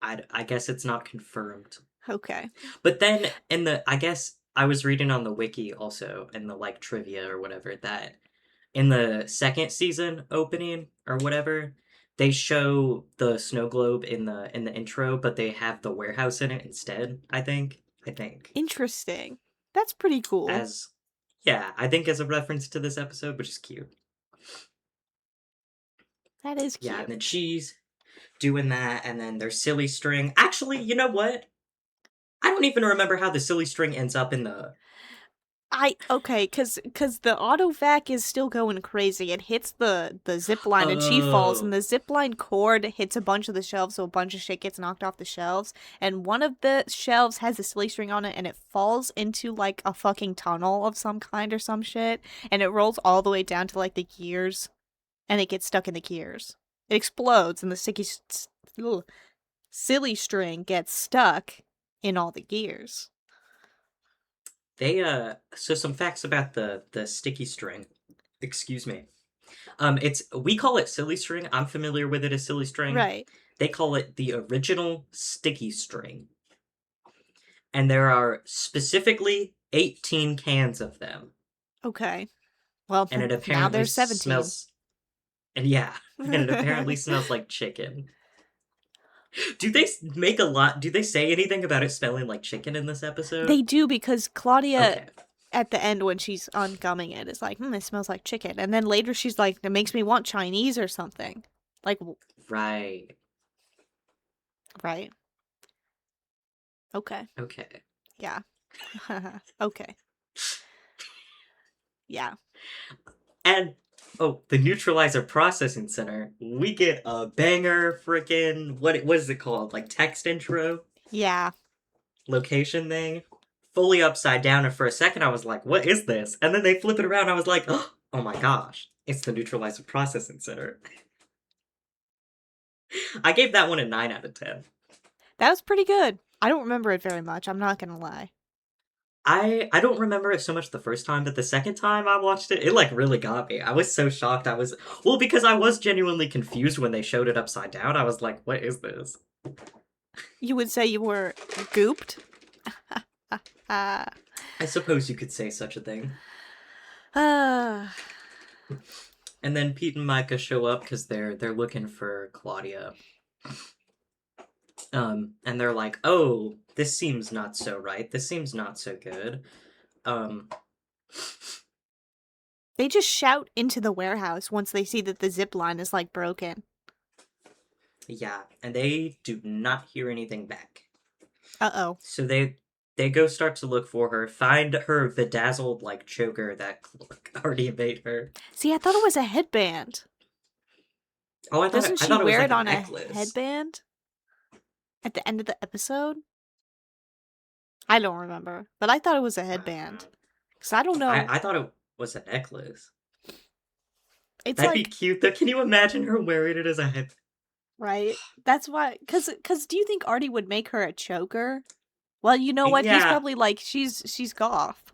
I guess it's not confirmed. Okay. But then I guess I was reading on the wiki also in the like trivia or whatever that in the second season opening or whatever, they show the snow globe in the intro, but they have the warehouse in it instead, I think. I think. Interesting. That's pretty cool. As yeah, I think as a reference to this episode, which is cute. That is Yeah, and cute. then she's doing that, and then there's silly string. Actually, you know what? I don't even remember how the silly string ends up in the Okay, cause the autovac is still going crazy. It hits the zip line and she falls, and Oh, the zip line cord hits a bunch of the shelves, so a bunch of shit gets knocked off the shelves. And one of the shelves has a silly string on it, and it falls into like a fucking tunnel of some kind or some shit, and it rolls all the way down to like the gears, and it gets stuck in the gears. It explodes, and the ugh, silly string gets stuck in all the gears. they so some facts about the sticky string. Excuse me. It's we call it silly string. I'm familiar with it as silly string. Right. They call it the original sticky string. And there are specifically 18 cans of them. Okay. Well, And it now apparently there's 17. smells and yeah, and it apparently smells like chicken. Do they make a lot? Do they say anything about it smelling like chicken in this episode? They do because Claudia Okay. at the end when she's ungumming it is like, it smells like chicken. And then later she's like, it makes me want Chinese or something. Like, Right. right. Okay. Okay. Yeah. Okay. Yeah. And oh, the neutralizer processing center. We get a banger freaking what is it called? Like text intro Yeah. location thing. Fully upside down, and for a second I was like, what is this? And then they flip it around, I was like, oh my gosh, it's the neutralizer processing center. I gave that one a 9 out of 10. That was pretty good. I don't remember it very much, I'm not gonna lie. I don't remember it so much the first time, but the second time I watched it, it like really got me. I was so shocked. Well, because I was genuinely confused when they showed it upside down. I was like, what is this? You would say you were gooped? uh, I suppose you could say such a thing. uh, And then Pete and Micah show up because they're looking for Claudia. And they're like, "Oh, this seems not so right. This seems not so good." Um, they just shout into the warehouse once they see that the zip line is like broken. yeah, and they do not hear anything back. Uh-oh. So they go start to look for her, find her bedazzled like choker that Artie made her. See, I thought it was a headband. Oh, Doesn't I she thought it was wear like it a on a necklace. headband at the end of the episode? I don't remember, but I thought it was a headband. Because I don't know. I thought it was a necklace. It's That'd be like, cute though. Can you imagine her wearing it as a head? right? That's why. Because do you think Artie would make her a choker? Well, you know what? He's Yeah, probably like, she's goth.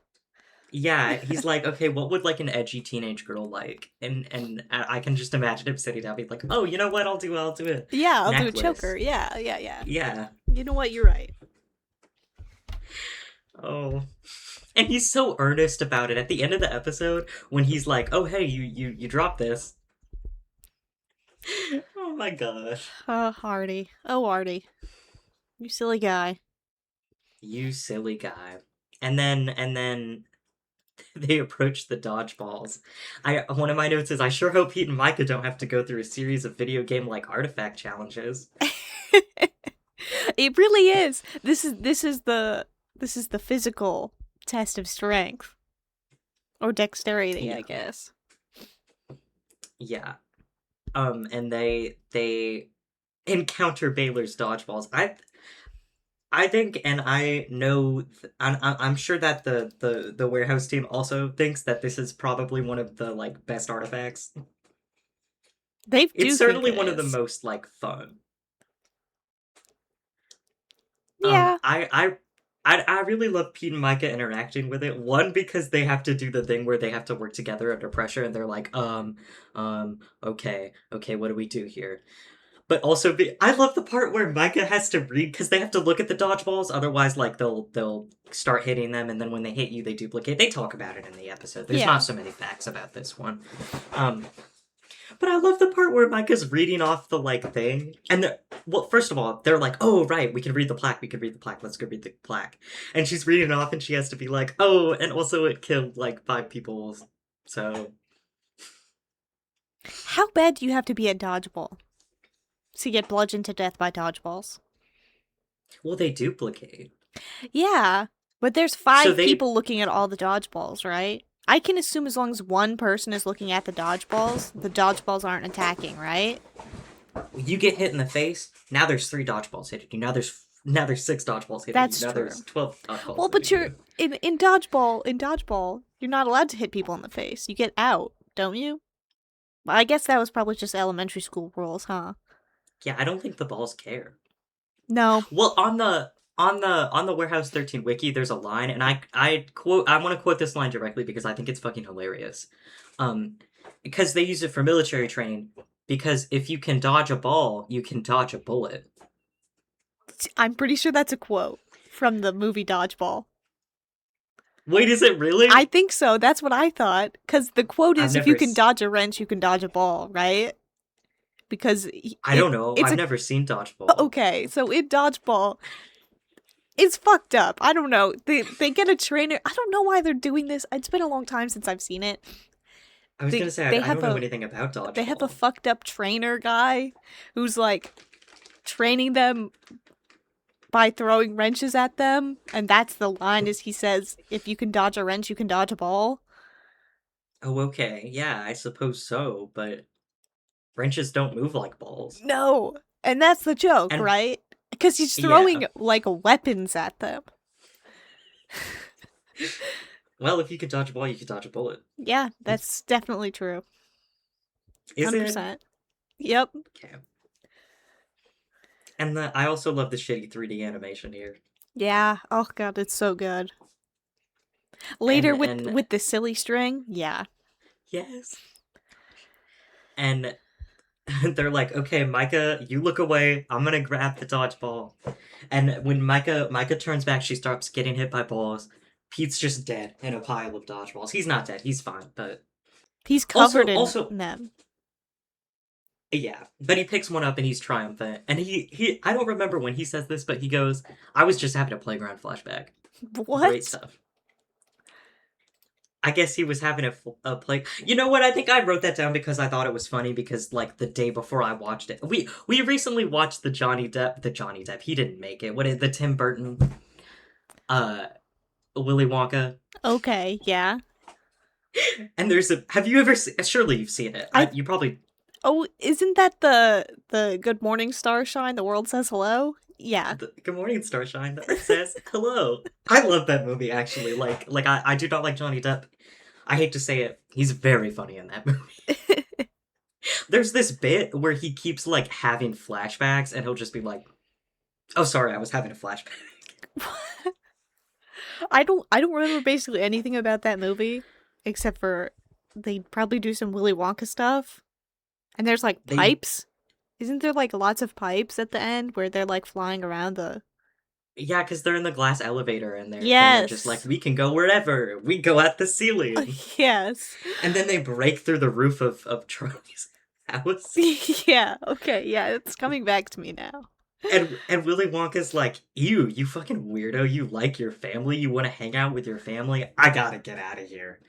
yeah. He's like, okay, what would like an edgy teenage girl like? And I can just imagine him sitting down, being like, oh, you know what? I'll do it. Yeah, I'll do a choker. Necklace. Yeah, yeah, yeah. Yeah. You know what? You're right. Oh. And he's so earnest about it at the end of the episode when he's like, "Oh, hey, you dropped this." Oh my gosh. Oh, Artie. Oh, Artie. You silly guy. You silly guy. And then they approach the dodgeballs. I One of my notes is I sure hope Pete and Micah don't have to go through a series of video game like artifact challenges. It really is. This is the physical test of strength or dexterity, Yeah. I guess. Yeah. And they encounter Baylor's dodgeballs. I think, and I know, I'm sure that the warehouse team also thinks that this is probably one of the like best artifacts. They do It's think certainly it one of the is. most like fun. Yeah. I really love Pete and Micah interacting with it. One, because they have to do the thing where they have to work together under pressure, and they're like, okay, what do we do here? But also, I love the part where Micah has to read because they have to look at the dodgeballs. Otherwise, like they'll start hitting them, and then when they hit you, they duplicate. They talk about it in the episode. There's Yeah. not so many facts about this one. Um, but I love the part where Micah's reading off the like thing, and well, first of all, they're like, "Oh, right, we can read the plaque. We can read the plaque. Let's go read the plaque." And she's reading it off, and she has to be like, "Oh, and also it killed like 5 people." So How bad do you have to be at dodgeball to get bludgeoned to death by dodgeballs? well, they duplicate. Yeah, but there's So 5 they people looking at all the dodgeballs, right? I can assume as long as one person is looking at the dodgeballs aren't attacking, right? You get hit in the face. Now there's 3 dodgeballs hitting you. Now there's 6 dodgeballs hitting That's you. Now true. there's 12 dodgeballs. Well, but hitting you're in dodgeball, you're not allowed to hit people in the face. You get out, don't you? Well, I guess that was probably just elementary school rules, huh? Yeah, I don't think the balls care. No. Well, on the Warehouse 13 wiki, there's a line, and I want to quote this line directly because I think it's fucking hilarious. Because they use it for military training. Because if you can dodge a ball, you can dodge a bullet. I'm pretty sure that's a quote from the movie Dodgeball. Wait, is it really? I think so. That's what I thought. Because the quote I've is, if you never can dodge a wrench, you can dodge a ball, right? Because I don't know. it's I've a never seen dodgeball. okay. So in Dodgeball, it's fucked up. I don't know. They get a trainer. I don't know why they're doing this. It's been a long time since I've seen it. I was gonna say They I have don't know a anything about dodgeball. they have a fucked up trainer guy who's like training them by throwing wrenches at them, and that's the line is he says, if you can dodge a wrench, you can dodge a ball. Oh, okay. Yeah, I suppose so, but wrenches don't move like balls. No. And that's the joke, And right? Because he's yeah. throwing like weapons at them. Well, if you could dodge a ball, you could dodge a bullet. Yeah, that's definitely true. Is it? 100%. Yep. Okay. And I also love the shitty 3D animation here. Yeah. Oh god, it's so good. And Later with and the silly string, yeah. yes. And they're like, okay, Micah, you look away. I'm gonna grab the dodgeball. And when Micah turns back, she starts getting hit by balls. Pete's just dead in a pile of dodgeballs. He's not dead. He's fine. But He's covered in also, them. yeah. But he picks one up and he's triumphant. And he I don't remember when he says this, but he goes, "I was just having a playground flashback." Great What? stuff. I guess he was having a play. You know what? I think I wrote that down because I thought it was funny because like the day before I watched it, we recently watched the Johnny Depp. He didn't make it. What is the Tim Burton uh Willy Wonka? Okay, yeah. And there's a have you ever surely you've seen it. I You probably Oh, isn't that the Good Morning Starshine, the world says hello? Yeah. Good morning Starshine. The Earth says hello. I love that movie actually. I do not like Johnny Depp. I hate to say it. He's very funny in that movie. There's this bit where he keeps like having flashbacks and he'll just be like, "Oh, sorry, I was having a flashback." I don't remember basically anything about that movie except for they probably do some Willy Wonka stuff. And there's like They pipes. Isn't there like lots of pipes at the end where they're like flying around the Yeah, because they're in the glass elevator and they're just like, Yes. we can go wherever. We go at the ceiling. Yes. And then they break through the roof of Charlie's house. Yeah, okay, yeah, it's coming back to me now. And Willy Wonka's like, you fucking weirdo, you like your family, you want to hang out with your family? I gotta get out of here.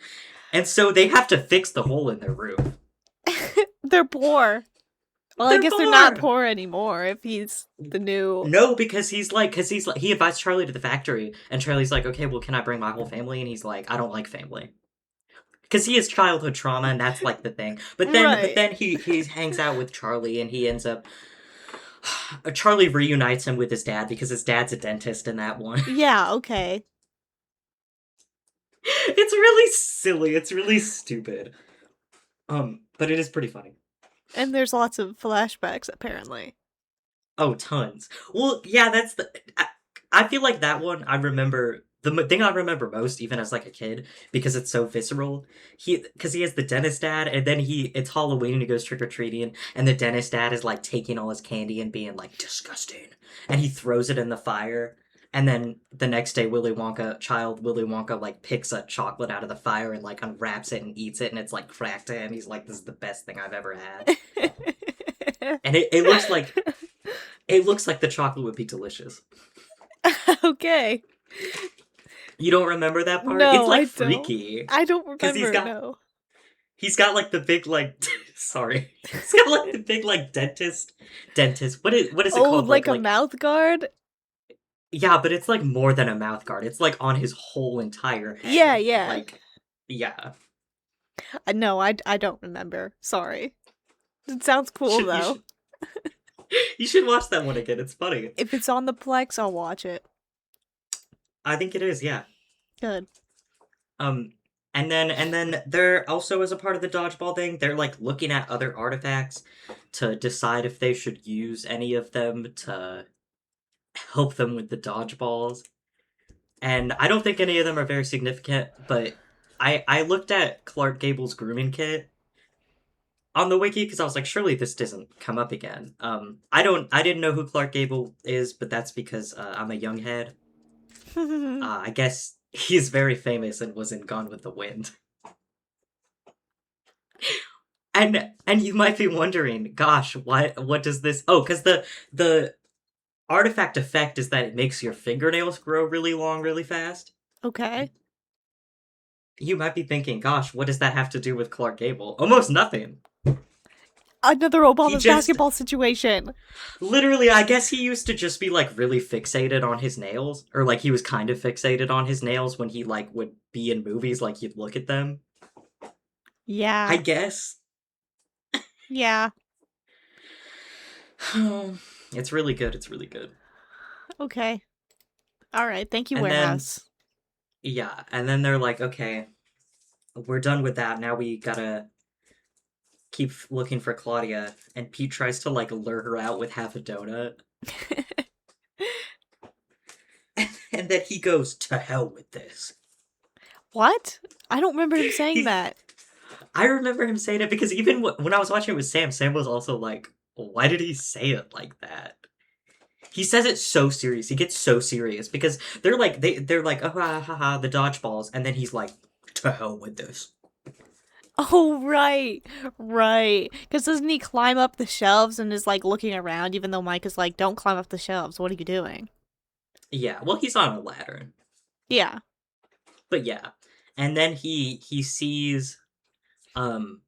And so they have to fix the hole in their roof. They're poor. Well, I They're guess they're not poor! poor anymore if he's the new. No, because he invites Charlie to the factory, and Charlie's like, okay, well, can I bring my whole family? And he's like, I don't like family. Because he has childhood trauma, and that's like the thing. But Right. then he hangs out with Charlie, and he ends up Charlie reunites him with his dad because his dad's a dentist in that one. Yeah, okay. It's really silly. It's really stupid. But it is pretty funny. And there's lots of flashbacks, apparently. Oh, tons. Well, yeah, that's the. I feel like that one I remember. Thing I remember most, even as like a kid, because it's so visceral. Because he has the dentist dad, and then it's Halloween and he goes trick or treating, and the dentist dad is like taking all his candy and being like disgusting, and he throws it in the fire. And then the next day, Willy Wonka, like picks a chocolate out of the fire and like unwraps it and eats it, and it's like cracked to him. He's like, "This is the best thing I've ever had." And it looks like the chocolate would be delicious. Okay. You don't remember that part? It's No, like I don't. freaky I don't because remember, no. he's got like the big like sorry, he's got like the big like dentist. What is it Oh, called? like a mouth guard? Yeah, but it's like more than a mouth guard. It's like on his whole entire Yeah, head. yeah. Like yeah, No, I don't remember. Sorry. It sounds you cool, should you though. should you should watch that one again. It's funny. If it's on the Plex, I'll watch it. I think it is. Yeah. Good. Um, and then they're also as a part of the dodgeball thing, they're like looking at other artifacts to decide if they should use any of them to help them with the dodgeballs. And I don't think any of them are very significant, but I looked at Clark Gable's grooming kit on the wiki because I was like, surely this doesn't come up again. I didn't know who Clark Gable is, but that's because I'm a young head. I guess he's very famous and was in Gone with the Wind. And you might be wondering, gosh, what does this? Oh, because the artifact effect is that it makes your fingernails grow really long, really fast. Okay. You might be thinking, gosh, what does that have to do with Clark Gable? Almost nothing. Another He Obama just basketball situation. literally, I guess he used to just be like really fixated on his nails, or like he was kind of fixated on his nails when he like would be in movies, like you'd look at them. I Yeah. guess. Yeah. It's really good. It's really good. Okay. All right. Thank you, And then Warehouse. yeah, and then they're like, okay, we're done with that. Now we gotta keep looking for Claudia. And Pete tries to like lure her out with half a donut. And then he goes, to hell with this. What? I don't remember him saying He, that. I remember him saying it because even when I was watching it with Sam, Sam was also like, why did he say it like that? He says it so serious. He gets so serious because they're like, oh ha ha ha, the dodgeballs, and then he's like, to hell with this. Oh, right. Right. Because doesn't he climb up the shelves and is like looking around, even though Mike is like, don't climb up the shelves. What are you doing? Yeah, well, he's on a ladder, Yeah. but yeah, and then he sees um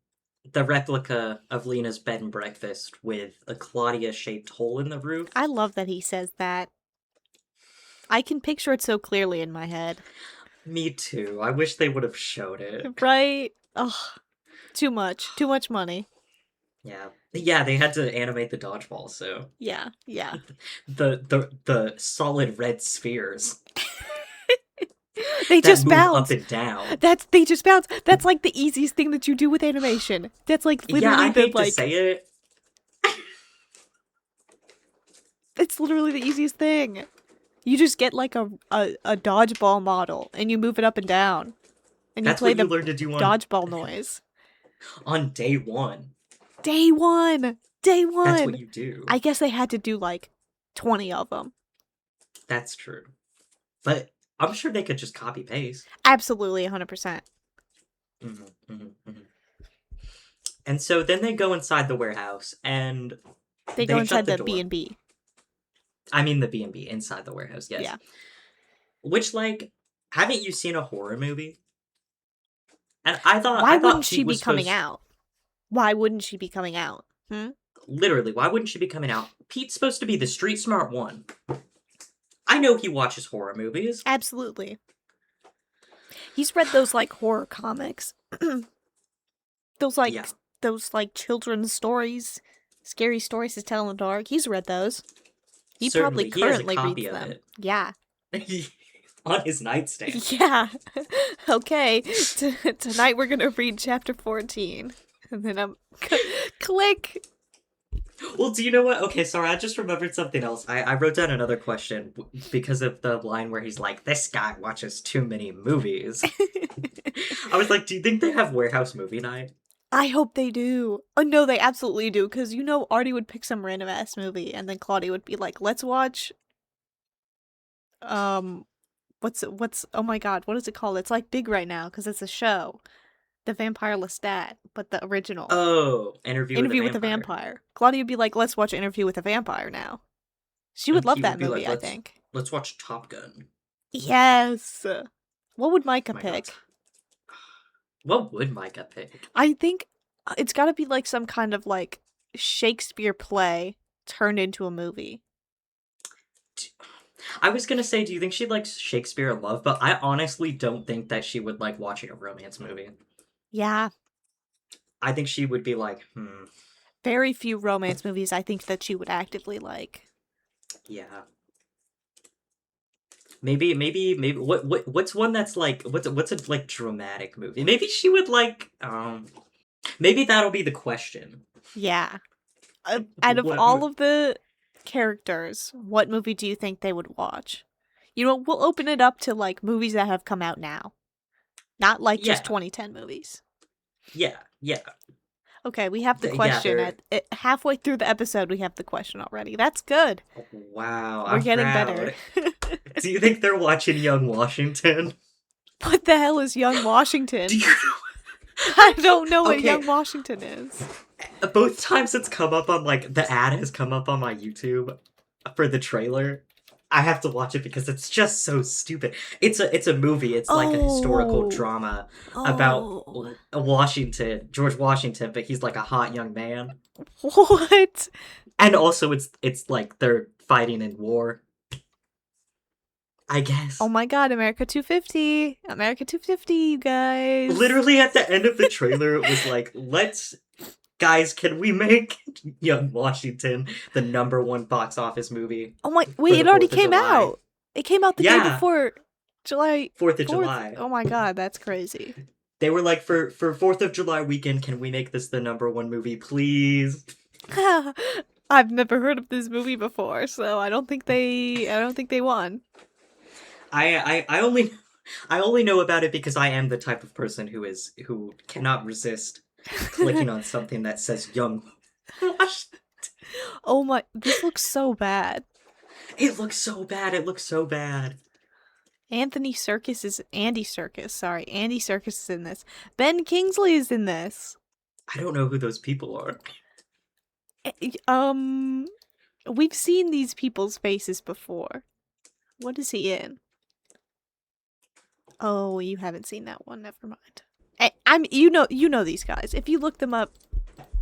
the replica of Lena's bed and breakfast with a Claudia shaped hole in the I roof. love that he says that. I can picture it so clearly in my head. Me too. I wish they would have showed it. Right? Ugh. Too much. Too much money. Yeah. Yeah, they had to animate the dodgeball, so Yeah. Yeah. the solid red spheres They that just move up bounce. and down. They just bounce. That's like the easiest thing that you do with animation. That's like Yeah, literally I the hate to say it. it's literally the easiest thing. You just get like a dodgeball model and you move it up and down. And you That's play what you the learn to do dodgeball noise. on day one. Day one! Day That's what one! you do. I guess they had to do like 20 of them. That's true. But I'm sure they could just copy paste. Absolutely, 100%. And so then they go inside the warehouse and They go they shut inside the the door. B&B. I mean the B&B inside the warehouse, yes. Yeah. Which like haven't you seen a horror movie? And Why I wouldn't thought she Pete be was coming supposed out? Why wouldn't she be coming out? Hmm? literally, why wouldn't she be coming out? Pete's supposed to be the street smart one. I know he watches horror movies. Absolutely. He's read those like horror comics. those like Yeah. those like children's stories, scary stories to tell in the dark. He's read those. He probably Certainly. He has a currently copy reads of them. it. Yeah. On his nightstand. Yeah. Okay. Tonight we're gonna read chapter 14. And then I'm click. Well, do you know what? Okay, sorry, I just remembered something else. I wrote down another question because of the line where he's like, this guy watches too many movies. I was like, do you think they have warehouse movie night? I hope they do. Oh no, they absolutely do, because you know Artie would pick some random ass movie and then Claudia would be like, let's watch um what's oh my god, what is it called? It's like big right now because it's a show. The Vampire Lestat, but the original. Oh, Interview with a Interview with a Vampire. Vampire. Claudia would be like, let's watch Interview with a Vampire now. She would And love he that would be movie, like, I think. let's watch Top Gun. Yes. What would Micah My God. pick? What would Micah pick? I think it's gotta be like some kind of like Shakespeare play turned into a movie. I was gonna say, do you think she likes Shakespeare in Love? But I honestly don't think that she would like watching a romance movie. Yeah. I think she would be like, Very few romance movies I think that she would actively like. yeah. Maybe what's one that's like what's a like dramatic movie? Maybe she would like maybe that'll be the question. Yeah. Out of What all of the characters, what movie do you think they would watch? You know, we'll open it up to like movies that have come out now. Not like just Yeah. 2010 movies. Yeah. Yeah. Okay, we have the Yeah, question they're at halfway through the episode. We have the question already. That's good. wow, We're I'm getting better. proud. Do you think they're watching Young Washington? What the hell is Young Washington? Do you I don't know what Okay. Young Washington is. Both times it's come up on like the ad has come up on my YouTube for the trailer. I have to watch it because it's just so stupid. It's a movie. It's like a historical Oh. drama about Oh. Washington, George Washington, but he's like a hot young man. What? And also it's like they're fighting in war. I guess. Oh my god, America 250. America 250, you guys. Literally at the end of the trailer it was like, guys, can we make Young Washington the #1 box office movie? Oh my, for wait, the it already 4th of came July? out. It came out the day Yeah. before July 4th of 4th. July. Oh my god, that's crazy. They were like, for 4th of July weekend, can we make this the #1 movie, please? I've never heard of this movie before, so I don't think they won. I only know about it because I am the type of person who cannot resist clicking on something that says young Wash. Oh my, this looks so bad. It looks so bad. It looks so bad. Andy Circus, sorry. Andy Circus is in this. Ben Kingsley is in this. I don't know who those people are. Um, we've seen these people's faces before. What is he in? Oh, you haven't seen that one. Never mind. I'm you know these guys. If you look them up,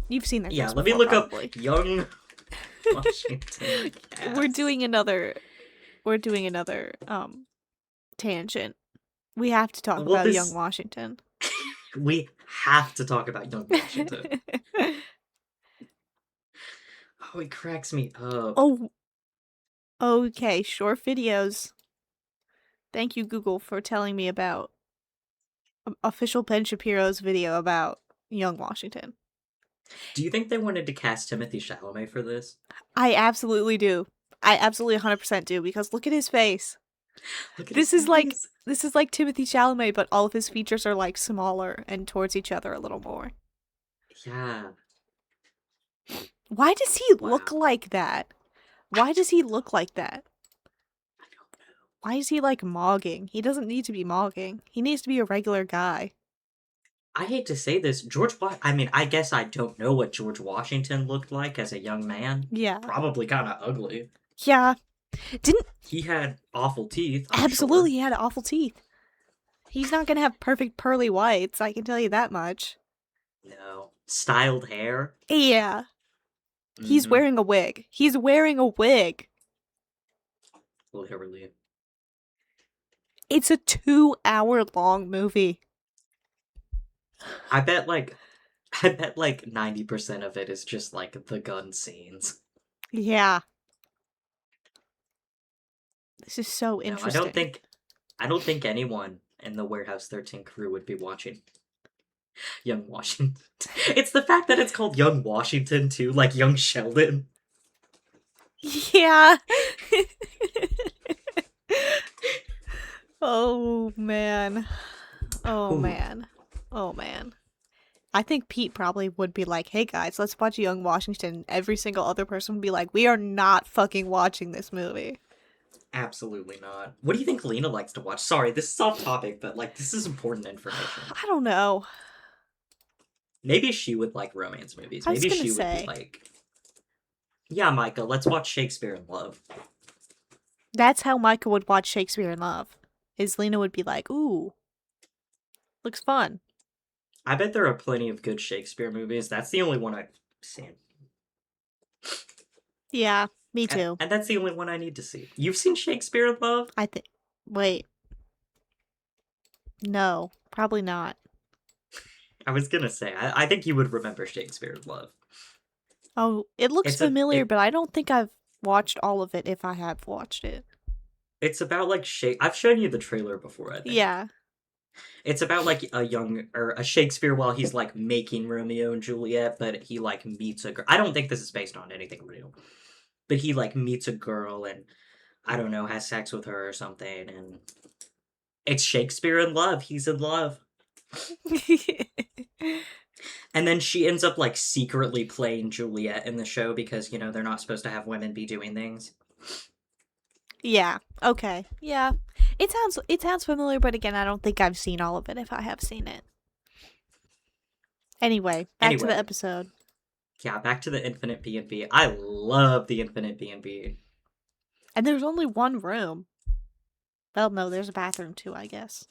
you've seen their Yeah, face let me before, look probably. up young Washington We're cast. doing another tangent. We have to talk Well, about young this Washington. we have to talk about young Washington. Oh, he cracks me up. Oh, okay, short videos. Thank you, Google, for telling me about official Ben Shapiro's video about young Washington. Do you think they wanted to cast Timothy Chalamet for this? I absolutely do. I absolutely 100% do, because look at his face. Look at his This is like face. this is like Timothy Chalamet, but all of his features are like smaller and towards each other a little more. Yeah. Why does he look Wow. like that? Why does he look like that? I don't know. Why is he like mogging? He doesn't need to be mogging. He needs to be a regular guy. I hate to say this, I mean, I guess I don't know what George Washington looked like as a young man. Yeah. Probably kind of ugly. Yeah. Didn't He had awful teeth, I'm absolutely sure. he had awful teeth. He's not gonna have perfect pearly whites, I can tell you that much. No. Styled hair. Yeah. He's Mm-hmm. wearing a wig. He's wearing a wig. Literally. It's a 2-hour long movie. I bet like I bet like 90% of it is just like the gun scenes. Yeah. This is so No, interesting. I don't think anyone in the Warehouse 13 crew would be watching Young Washington. It's the fact that it's called Young Washington too, like Young Sheldon. Yeah. Oh man. Oh Ooh, man. Oh man. I think Pete probably would be like, "Hey guys, let's watch Young Washington." Every single other person would be like, "We are not fucking watching this movie." absolutely not. What do you think Lena likes to watch? Sorry, this is off topic, but like this is important information. I don't know. Maybe she would like romance movies. I was Maybe gonna she would be say like, yeah, Micah, let's watch Shakespeare in Love. that's how Micah would watch Shakespeare in Love. His Lena would be like, "Ooh, looks fun." I bet there are plenty of good Shakespeare movies. That's the only one I've seen. Yeah, me too. And that's the only one I need to see. You've seen Shakespeare in Love? I think. Wait, no, probably not. I was gonna say, I think you would remember Shakespeare in Love. Oh, it looks It's a familiar, it but I don't think I've watched all of it. If I have watched it, it's about like I've shown you the trailer before, I think. yeah, It's about like a young or a Shakespeare while he's like making Romeo and Juliet, but he like meets a girl. I don't think this is based on anything real. But he like meets a girl and I don't know, has sex with her or something and it's Shakespeare in love. He's in love. And then she ends up like secretly playing Juliet in the show because, you know, they're not supposed to have women be doing things. yeah. Okay, yeah. It sounds familiar, but again, I don't think I've seen all of it. If I have seen it, anyway, back to the Anyway, episode. yeah, back to the Infinite B&B. I love the Infinite B&B. And there's only one room. Well, no, there's a bathroom too, I guess.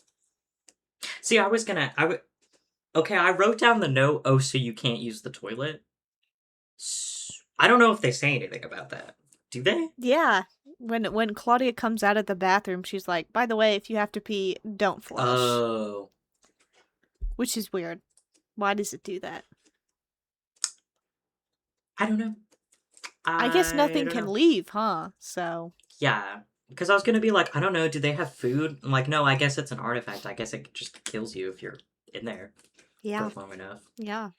See, okay, I wrote down the note, oh, so you can't use the toilet. I don't know if they say anything about that. Do they? Yeah. When Claudia comes out of the bathroom, she's like, "By the way, if you have to pee, don't flush." Oh, Which is weird. Why does it do that? I don't know. I guess I nothing don't can know. leave, huh? So, Yeah, because I was gonna be like, I don't know, do they have food? I'm like, no, I guess it's an artifact. I guess it just kills you if you're in there yeah. for long enough. Yeah.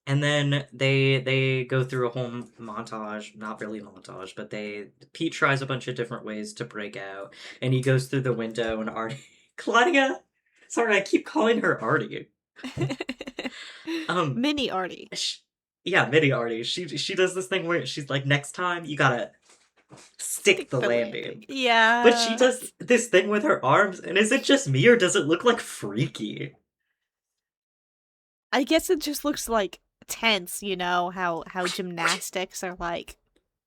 And then they go through a whole montage, not really montage, but Pete tries a bunch of different ways to break out, and he goes through the window, and Artie, Claudia, sorry, I keep calling her Artie. Um, Mini Artie. sh yeah, Mini Artie. She does this thing where she's like, next time you gotta stick Stick the the landing. landing, but she Yeah. does this thing with her arms, and is it just me or does it look like freaky? I guess it just looks like tense, you know, how gymnastics are like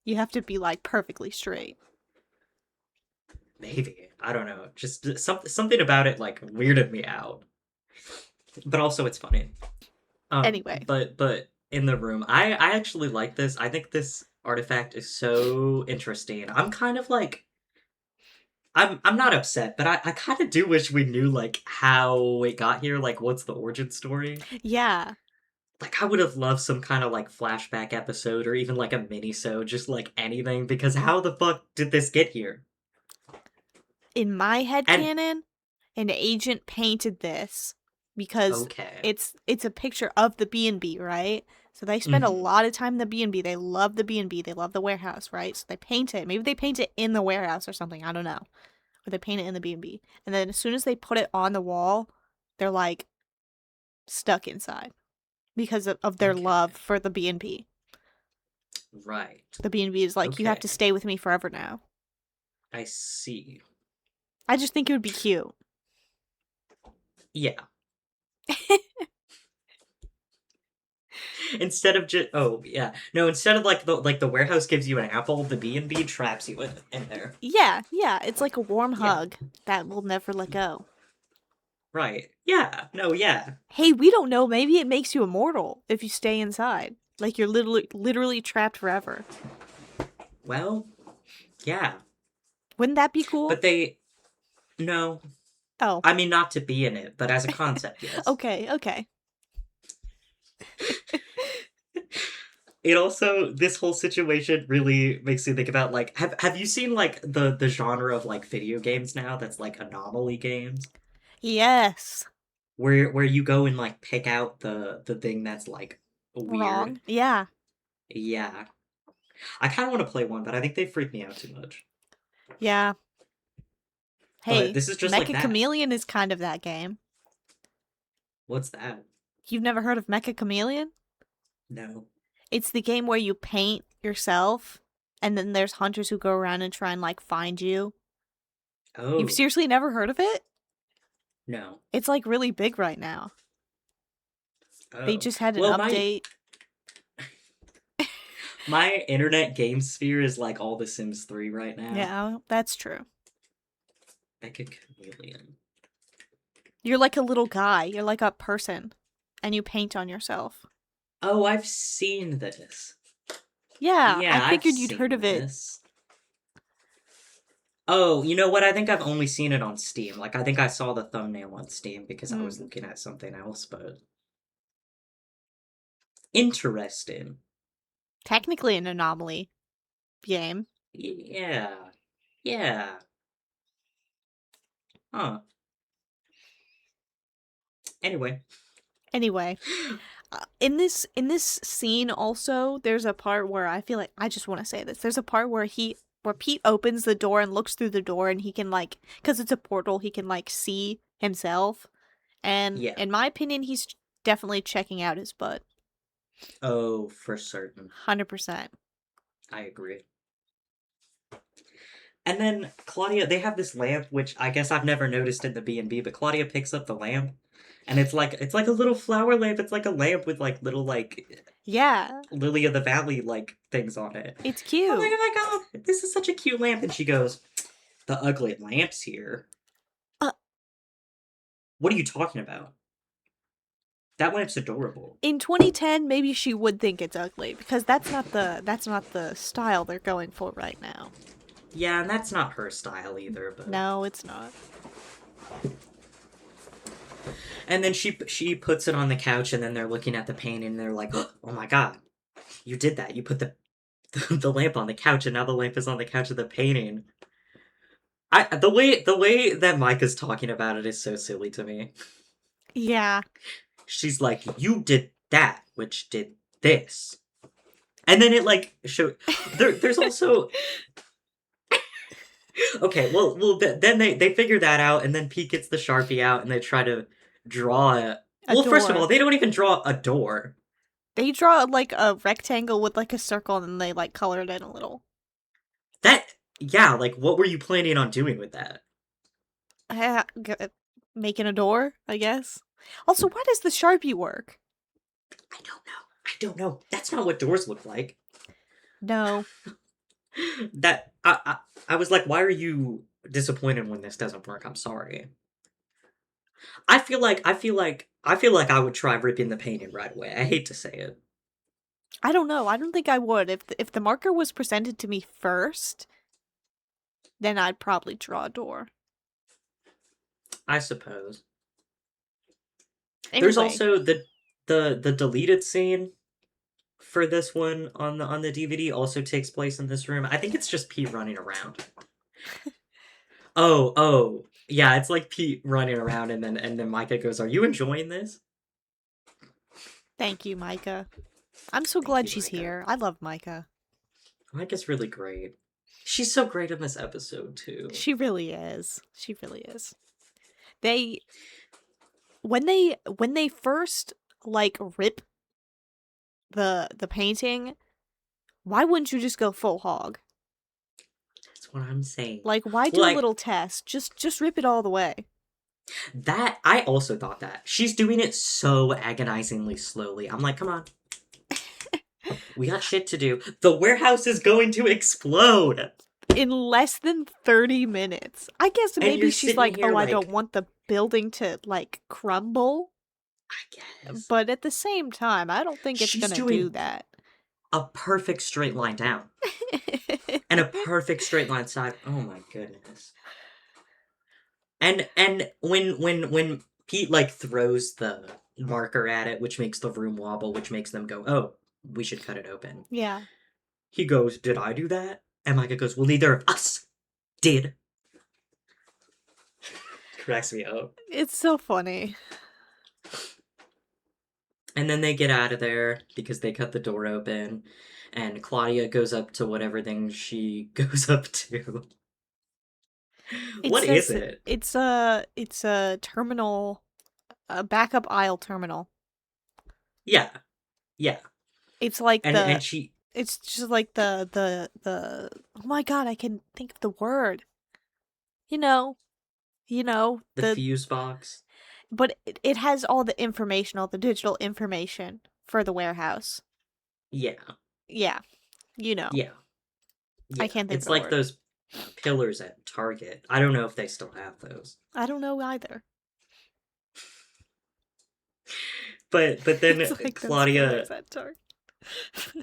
you have to be like perfectly straight. Maybe I don't know. Just something about it like weirded me out. But also it's funny. Anyway, But in the room, I actually like this. I think this artifact is so interesting. I'm kind of like I'm not upset, but I kind of do wish we knew like how it got here. Like, what's the origin story? yeah. Like, I would have loved some kind of like flashback episode or even like a mini-so, just like anything. Because how the fuck did this get here? In my head And canon, an agent painted this because okay, it's a picture of the B&B, right? So they spend a hmm lot of time in the B&B. They love the B&B. They love the warehouse, right? So they paint it. Maybe they paint it in the warehouse or something. I don't know. Or they paint it in the B&B. And then as soon as they put it on the wall, they're like stuck inside because of their okay, love for the B&B. right, The B&B is like, you have okay, to stay with me forever now. I see. I just think it would be cute. Yeah. Instead of just oh yeah no instead of like the warehouse gives you an apple, the B&B traps you in there. Yeah, yeah, it's like a warm Yeah, hug that will never let go. right, yeah, no, yeah, Hey, we don't know. Maybe it makes you immortal if you stay inside. Like you're literally trapped forever. well, yeah, Wouldn't that be cool? but they no, Oh, I mean not to be in it, but as a concept, yes. okay, okay. It also this whole situation really makes me think about like have you seen like the genre of like video games now that's like anomaly games Yes. where you go and like pick out the thing that's like weird. Wrong. Yeah. Yeah, I kind of want to play one, but I think they freak me out too much. Yeah. But Hey, this is just like Mecha that. Chameleon is kind of that game. What's that? You've never heard of Mecha Chameleon? No. It's the game where you paint yourself and then there's hunters who go around and try and like find you. You've Oh, seriously never heard of it? no. It's like really big right now. They Oh. just had an Well, my update. my internet game sphere is like all The Sims 3 right now. Yeah, that's true. Like a chameleon. You're like a little guy. You're like a person. And you paint on yourself. Oh, I've seen this. Yeah, I Yeah, I've figured you'd heard seen of it. this. Oh, you know what? I think I've only seen it on Steam. Like, I think I saw the thumbnail on Steam because I was Mm. looking at something else, but interesting. Technically an anomaly game. Yeah. Yeah. Huh. Anyway. Anyway, in this scene also, there's a part where I feel like I just want to say this. There's a part where Pete opens the door and looks through the door and he can like cuz it's a portal, he can like see himself. And Yeah. in my opinion, he's definitely checking out his butt. Oh, for certain. 100%. I agree. And then Claudia, they have this lamp, which I guess I've never noticed in the B&B, but Claudia picks up the lamp, and it's like a little flower lamp. It's like a lamp with like little like Yeah, lily of the valley like things on it. it's I'm like, cute. oh my god, this is such a cute lamp. And she goes, the ugly lamp's here. Uh, What are you talking about? That lamp's adorable. in 2010, maybe she would think it's ugly because that's not the style they're going for right now. Yeah, and that's not her style either, but No, it's not. and then she puts it on the couch, and then they're looking at the painting, and they're like, oh my god, you did that. You put the lamp on the couch, and now the lamp is on the couch of the painting. The way that Mike is talking about it is so silly to me. Yeah. She's like, you did that which did this. And then it like showed there's also okay, then they figure that out, and then Pete gets the Sharpie out, and they try to draw it. A Well, first of all, door. they don't even draw a door. They draw like a rectangle with like a circle and then they like color it in a little. That yeah, like what were you planning on doing with that? Uh, g- Making a door, I guess. Also, why does the Sharpie work? I don't know. I don't know. That's not what doors look like. No. That I was like, why are you disappointed when this doesn't work? I'm sorry. I feel like I would try ripping the painting right away. I hate to say it. I don't know. I don't think I would. If the marker was presented to me first, then I'd probably draw a door. I suppose. There's Anyway, also the deleted scene for this one on the DVD also takes place in this room. I think it's just Pete running around. Oh, yeah, it's like Pete running around, and then Micah goes, "Are you enjoying this?" thank you, Micah. I'm so Thank glad you, she's Micah. here. I love Micah. Micah's really great. She's so great in this episode too. She really is. She really is. They when they first like rip the painting, why wouldn't you just go full hog? That's what I'm saying. Like why Well, do a like little test? Just rip it all the way. that, I also thought that she's doing it so agonizingly slowly. I'm like, come on, we got shit to do. The warehouse is going to explode, In less than 30 minutes. I guess and maybe you're she's sitting like, here "Oh, I don't like, want the building to like crumble." I guess But at the same time, I don't think it's she's going to do doing that. a perfect straight line down and a perfect straight line side. Oh my goodness. And when Pete like throws the marker at it, which makes the room wobble, which makes them go, "Oh, we should cut it open." Yeah. He goes, "Did I do that?" And Micah goes, "Well, neither of us did." Cracks me up. It's so funny. And then they get out of there because they cut the door open, and Claudia goes up to whatever thing she goes up to. It What is says it? it's a terminal, a backup aisle terminal. Yeah, yeah. It's like And she it's just like the oh my god, I can think of the word. You know, you know, the fuse box. but it has all the information, all the digital information for the warehouse. Yeah, Yeah, you know. yeah, I yeah. can't think of It's the like word. those pillars at Target. I don't know if they still have those. I don't know either. But then It's like those Claudia, pillars at Target.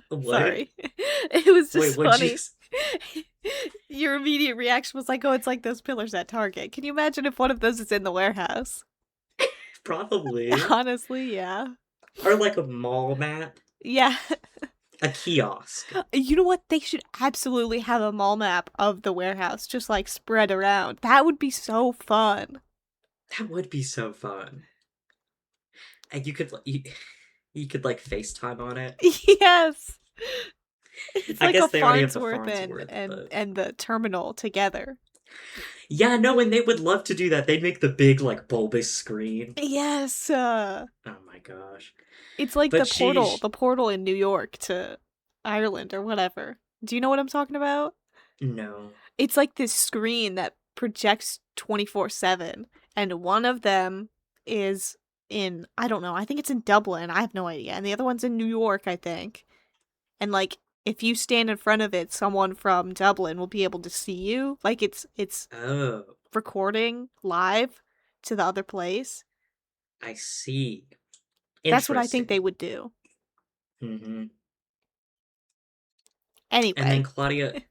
what? Sorry. It was Wait, just what'd you? funny. Your immediate reaction was like, "Oh, it's like those pillars at Target." Can you imagine if one of those is in the warehouse? Probably. Honestly, yeah. Or like a mall map, Yeah. a kiosk. You know what? They should absolutely have a mall map of the warehouse just like spread around. That would be so fun. That would be so fun. And you could like FaceTime on it. Yes. It's I like a guess they already have the Farnsworth Farnsworth, but and the terminal together. yeah, no, and they would love to do that. They'd make the big like bulbous screen. Yes. Oh my gosh. It's like But the portal in New York to Ireland or whatever. Do you know what I'm talking about? no. It's like this screen that projects 24/7 and one of them is in I don't know, I think it's in Dublin. I have no idea. And the other one's in New York, I think. And like if you stand in front of it, someone from Dublin will be able to see you. Like it's Oh, recording live to the other place. I see. That's what I think they Interesting. would do. Hmm. And then Anyway. Claudia,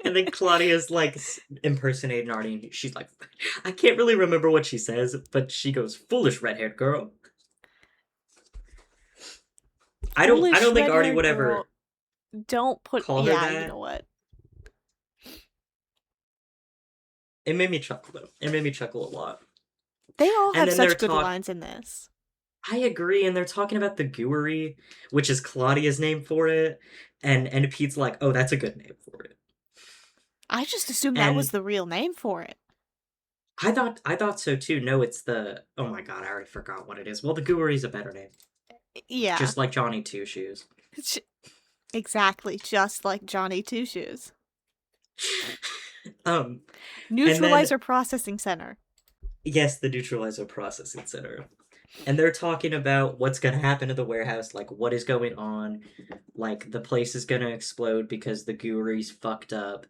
and then Claudia's like impersonating Artie, and she's like, I can't really remember what she says, but she goes, "Foolish red-haired girl." I Foolish don't think red Artie haired would girl. ever Don't put. call her Yeah, you that. know what? It made me chuckle though. It made me chuckle a lot. They all And have then they're such good talk. lines in this. I agree, and they're talking about the gooery, which is Claudia's name for it, and Pete's like, oh, that's a good name for it. I just assumed that was And the real name for it. I thought so too. No, it's the oh my god, I already forgot what it is. Well, the gooery's a better name. Yeah. Just like Johnny Two Shoes. Exactly, just like Johnny Two Shoes. Um, and then Neutralizer Processing Center. yes, the neutralizer processing center. And they're talking about what's gonna happen to the warehouse, like what is going on, like the place is gonna explode because the gooery's fucked up,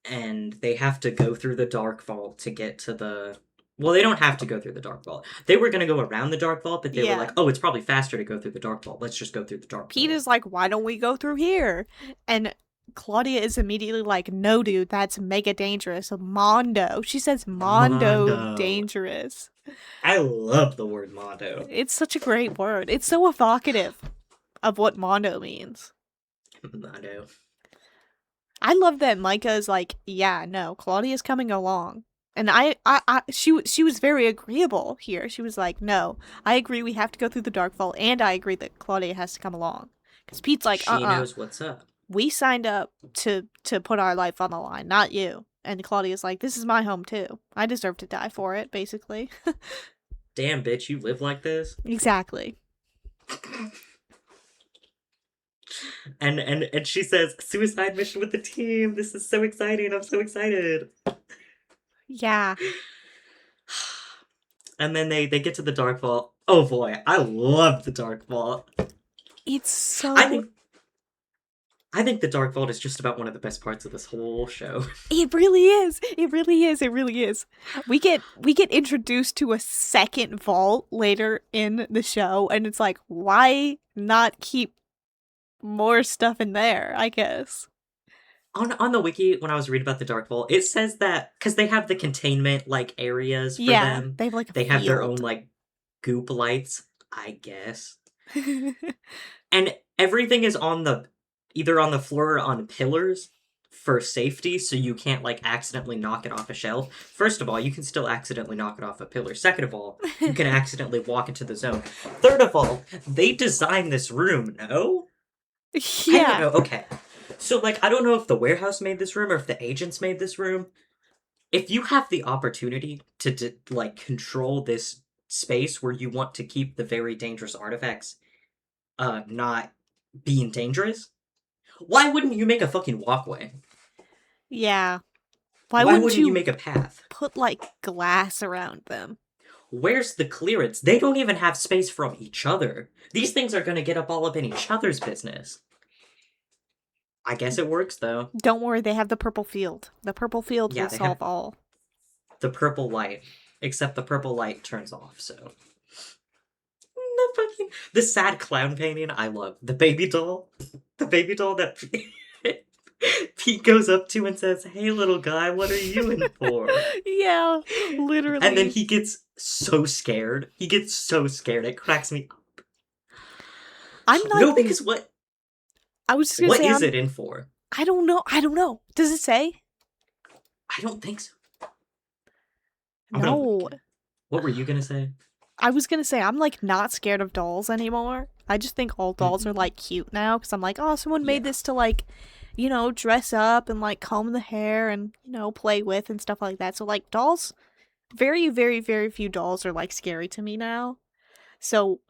and they have to go through the dark vault to get to the. Well, they don't have to go through the dark vault. They were gonna go around the dark vault, but they were Yeah. like, "Oh, it's probably faster to go through the dark vault. Let's just go through the dark Pete vault." is like, why don't we go through here? And Claudia is immediately like, no, dude, that's mega dangerous. Mondo. She says Mondo Mondo. dangerous. I love the word Mondo. It's such a great word. It's so evocative of what Mondo means. Mondo. I love that Micah is like, yeah, no, Claudia's coming along. And she was very agreeable here. She was like, no, I agree we have to go through the dark vault, and I agree that Claudia has to come along. Because Pete's like, She knows what's up. we signed up to put our life on the line, not you. And Claudia's like, this is my home too. I deserve to die for it, basically. Damn, bitch, you live like this? Exactly. And she says, suicide mission with the team. This is so exciting. I'm so excited. Yeah. And then they get to the dark vault. Oh boy, I love the dark vault. It's I so think I think the dark vault is just about one of the best parts of this whole show. it really is. It really is. It really is. We get introduced to a second vault later in the show, and it's like, why not keep more stuff in there, I guess. On the wiki, when I was reading about the dark vault, it says that because they have the containment like areas for Yeah, them, they have like a they have their own field. like goop lights, I guess. And everything is on the either on the floor or on pillars for safety, so you can't like accidentally knock it off a shelf. First of all, you can still accidentally knock it off a pillar. Second of all, you can accidentally walk into the zone. Third of all, they designed this room, no? I don't Yeah. know. Okay. So like I don't know if the warehouse made this room or if the agents made this room. If you have the opportunity to like control this space where you want to keep the very dangerous artifacts not being dangerous, why wouldn't you make a fucking walkway? Yeah. Why Why wouldn't wouldn't you you make a path? put like glass around them? Where's the clearance? They don't even have space from each other. These things are gonna get up all up in each other's business. I guess it works though. Don't worry, they have the purple field. The purple field Yeah, will they have solve all. the purple light. Except the purple light turns off, so. The sad clown painting, I love. The baby doll. The baby doll that Pete goes up to and says, "Hey, little guy, what are you in for?" Yeah, And then literally. he gets so scared. He gets so scared. It cracks me up. I'm No, like, because I was just gonna what say, is it in for? I don't know. I don't know. Does it say? I don't think so. I'm gonna No. look. What were you gonna say? I was gonna say, I'm like not scared of dolls anymore. I just think all dolls are Mhm. like cute now because I'm like, oh, someone made Yeah. this to like, dress up and like comb the hair and, play with and stuff like that. So like dolls, very, very, very few dolls are like scary to me now. So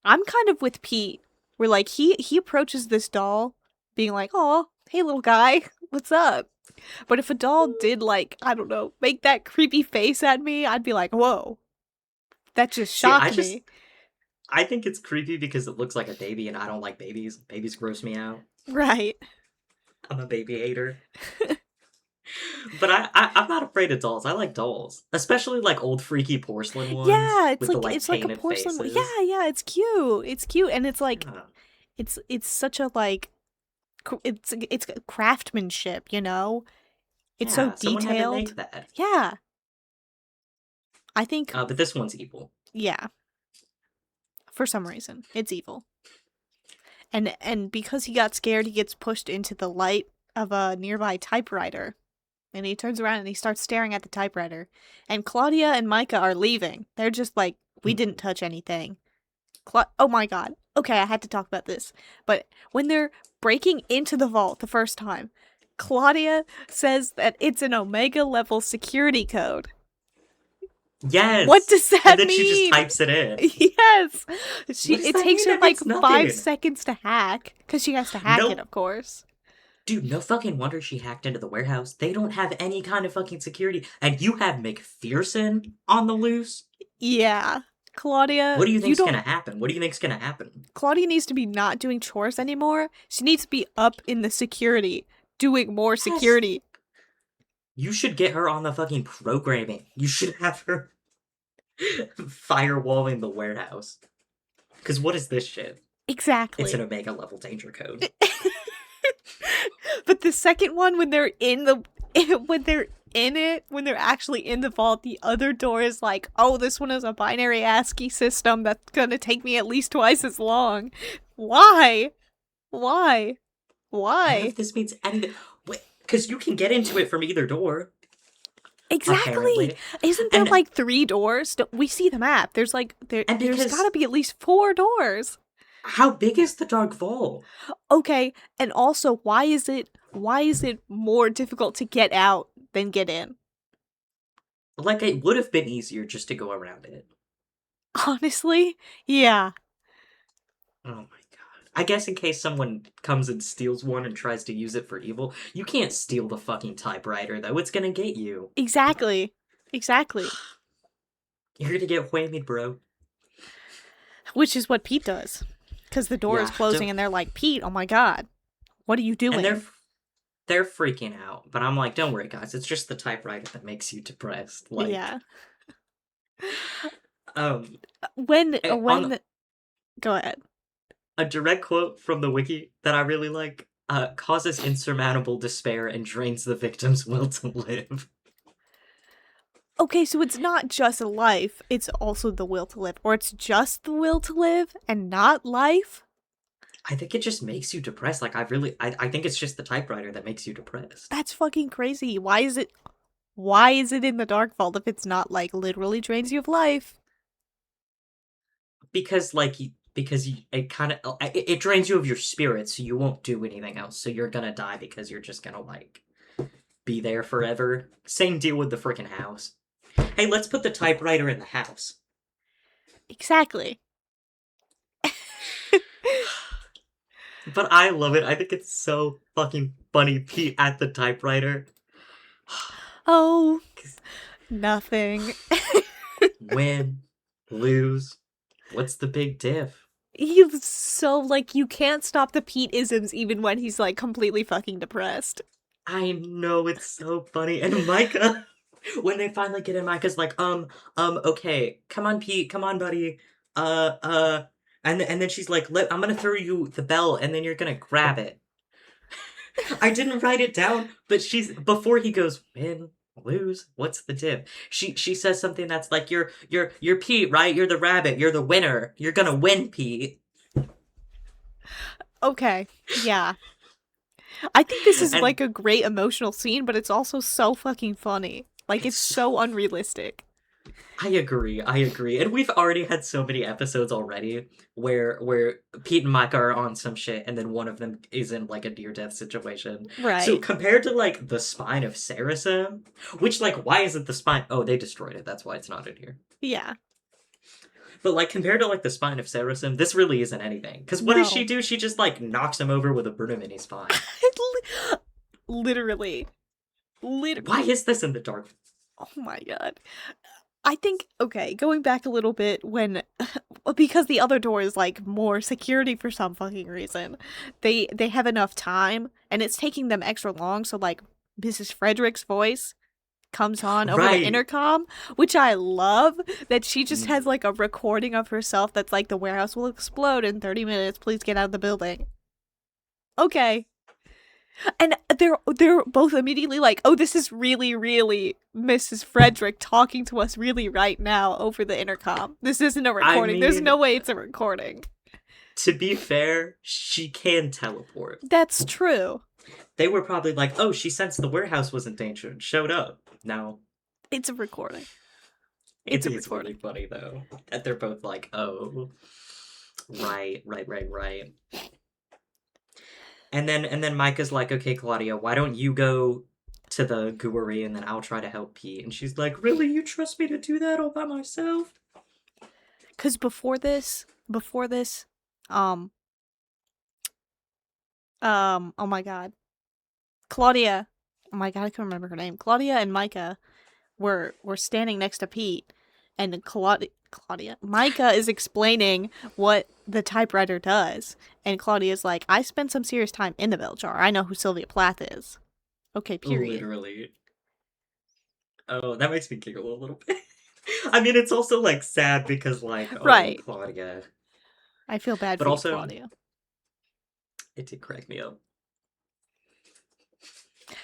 I'm kind of with Pete, where like he approaches this doll being like, oh, hey little guy, what's up? But if a doll did like, I don't know, make that creepy face at me, I'd be like, whoa, that just See, shocked me. I think it's creepy because it looks like a baby, and I don't like babies. Babies gross me out. Right. I'm a baby hater. But I'm not afraid of dolls. I like dolls, especially like old freaky porcelain ones Yeah, with the like it's like a painted porcelain. faces. Yeah, yeah, it's cute. It's cute, and it's like Yeah, it's such a like it's craftsmanship. It's so yeah. Someone had to detailed. make that. Yeah, I think But this one's evil. yeah. For some reason, it's evil, and because he got scared, he gets pushed into the light of a nearby typewriter, and he turns around and he starts staring at the typewriter. And Claudia and Micah are leaving. They're just like, we didn't touch anything. Oh my god. Okay, I had to talk about this. But when they're breaking into the vault the first time, Claudia says that it's an Omega level security code. What Yes! does And that then she just mean? types it in. Yes. What does It that takes mean? her That like means 5 nothing. seconds to hack cuz she has to hack it, No, of course. dude, no fucking wonder she hacked into the warehouse. They don't have any kind of fucking security. And you have MacPherson on the loose? Yeah. Claudia, What do you you think's gonna don't happen? What do you think's gonna happen? Claudia needs to be not doing chores anymore. She needs to be up in the security, doing more Yes. security. You should get her on the fucking programming. You should have her firewalling the warehouse. Because what is this shit? It's an Exactly. Omega level danger code. But the second one, when they're in the when they're in it, when they're actually in the vault, the other door is like, oh, this one is a binary ASCII system that's gonna take me at least twice as long. Why? Why? None Why? of this means anything. Because you can get into it from either door, Exactly. apparently. Isn't there And like 3 doors? We see the map. There's like and there's got to because be at least 4 doors. how big is the dark vault? Okay, and also why is it more difficult to get out than get in? Like it would have been easier just to go around it. Honestly, yeah. Oh my god. I guess in case someone comes and steals one and tries to use it for evil, you can't steal the fucking typewriter though. It's gonna get you. Exactly. Exactly. You're gonna get whammied, bro. Which is what Pete does. Cuz the door is Yeah, closing and they're like, "Pete, oh my god. What are you and doing?" they're freaking out. But I'm like, don't worry, guys. It's just the typewriter that makes you depressed. Like, Yeah. um, When on go ahead. a direct quote from the wiki that I really like. Causes insurmountable despair and drains the victim's will to live. Okay, so it's not just life, it's also the will to live. Or it's just the will to live and not life? I think it just makes you depressed. Like, I think it's just the typewriter that makes you depressed. That's fucking crazy. Why is it in the dark vault if it's not like literally drains you of life? Because, like, it kind of, it drains you of your spirit, so you won't do anything else. So you're gonna die because you're just gonna, like, be there forever. Same deal with the freaking house. Hey, let's put the typewriter in the house. Exactly. But I love it. I think it's so fucking funny. Pete at the typewriter. Oh, nothing. Win, lose. What's the big diff? He's so like you can't stop the Pete isms even when he's like completely fucking depressed. I know, it's so funny. And Micah, when they finally get in, Micah's like, okay, come on, Pete, come on, buddy. Uh, uh, and then she's like, I'm gonna throw you the bell, and then you're gonna grab it. I didn't write it down, but before he goes, win, lose, what's the diff? She says something that's like, you're Pete, right? You're the rabbit, you're the winner. You're gonna win, Pete. Okay. Yeah. I think this is And like a great emotional scene, but it's also so fucking funny. Like it's it's so so unrealistic. I agree. I agree. And we've already had so many episodes already where Pete and Micah are on some shit and then one of them is in like a near death situation. So Right. compared to like the spine of Saracen, which like why isn't the spine oh they destroyed it, that's why it's not in here. Yeah. But like compared to like the spine of Saracen, this really isn't anything. Cause what does she No. do? She just like knocks him over with a broom and he's fine. Literally. Why Literally. is this in the dark? Oh my god. I think okay, going back a little bit when because the other door is like more security for some fucking reason. They have enough time and it's taking them extra long so like Mrs. Frederick's voice comes on over the Right. intercom, which I love that she just has Mm. like a recording of herself that's like the warehouse will explode in 30 minutes, please get out of the building. Okay. And they're both immediately like, "Oh, this is really really Mrs. Frederick talking to us really right now over the intercom. This isn't a I recording. There's mean, no way it's a recording." to be fair, she can teleport. That's true. They were probably like, oh, she sensed the warehouse was in danger and showed up. No, It's a recording. It's it a is really recording. funny though that they're both like, oh. Right, right, right, right. And then Micah's like, okay, Claudia, why don't you go to the gooery and then I'll try to help Pete. And she's like, really, you trust me to do that all by myself? Because before this, um, oh my god, Claudia, oh my god, I can't remember her name. Claudia and Micah were standing next to Pete, and Claudia Micah is explaining what the typewriter does, and Claudia's like, I spent some serious time in the bell jar. I know who Sylvia Plath is. Okay, period. Literally. Oh, that makes me giggle a little bit. I mean, it's also like sad because like, oh, Right. Claudia. I feel bad But for you, also, Claudia. it did crack me up.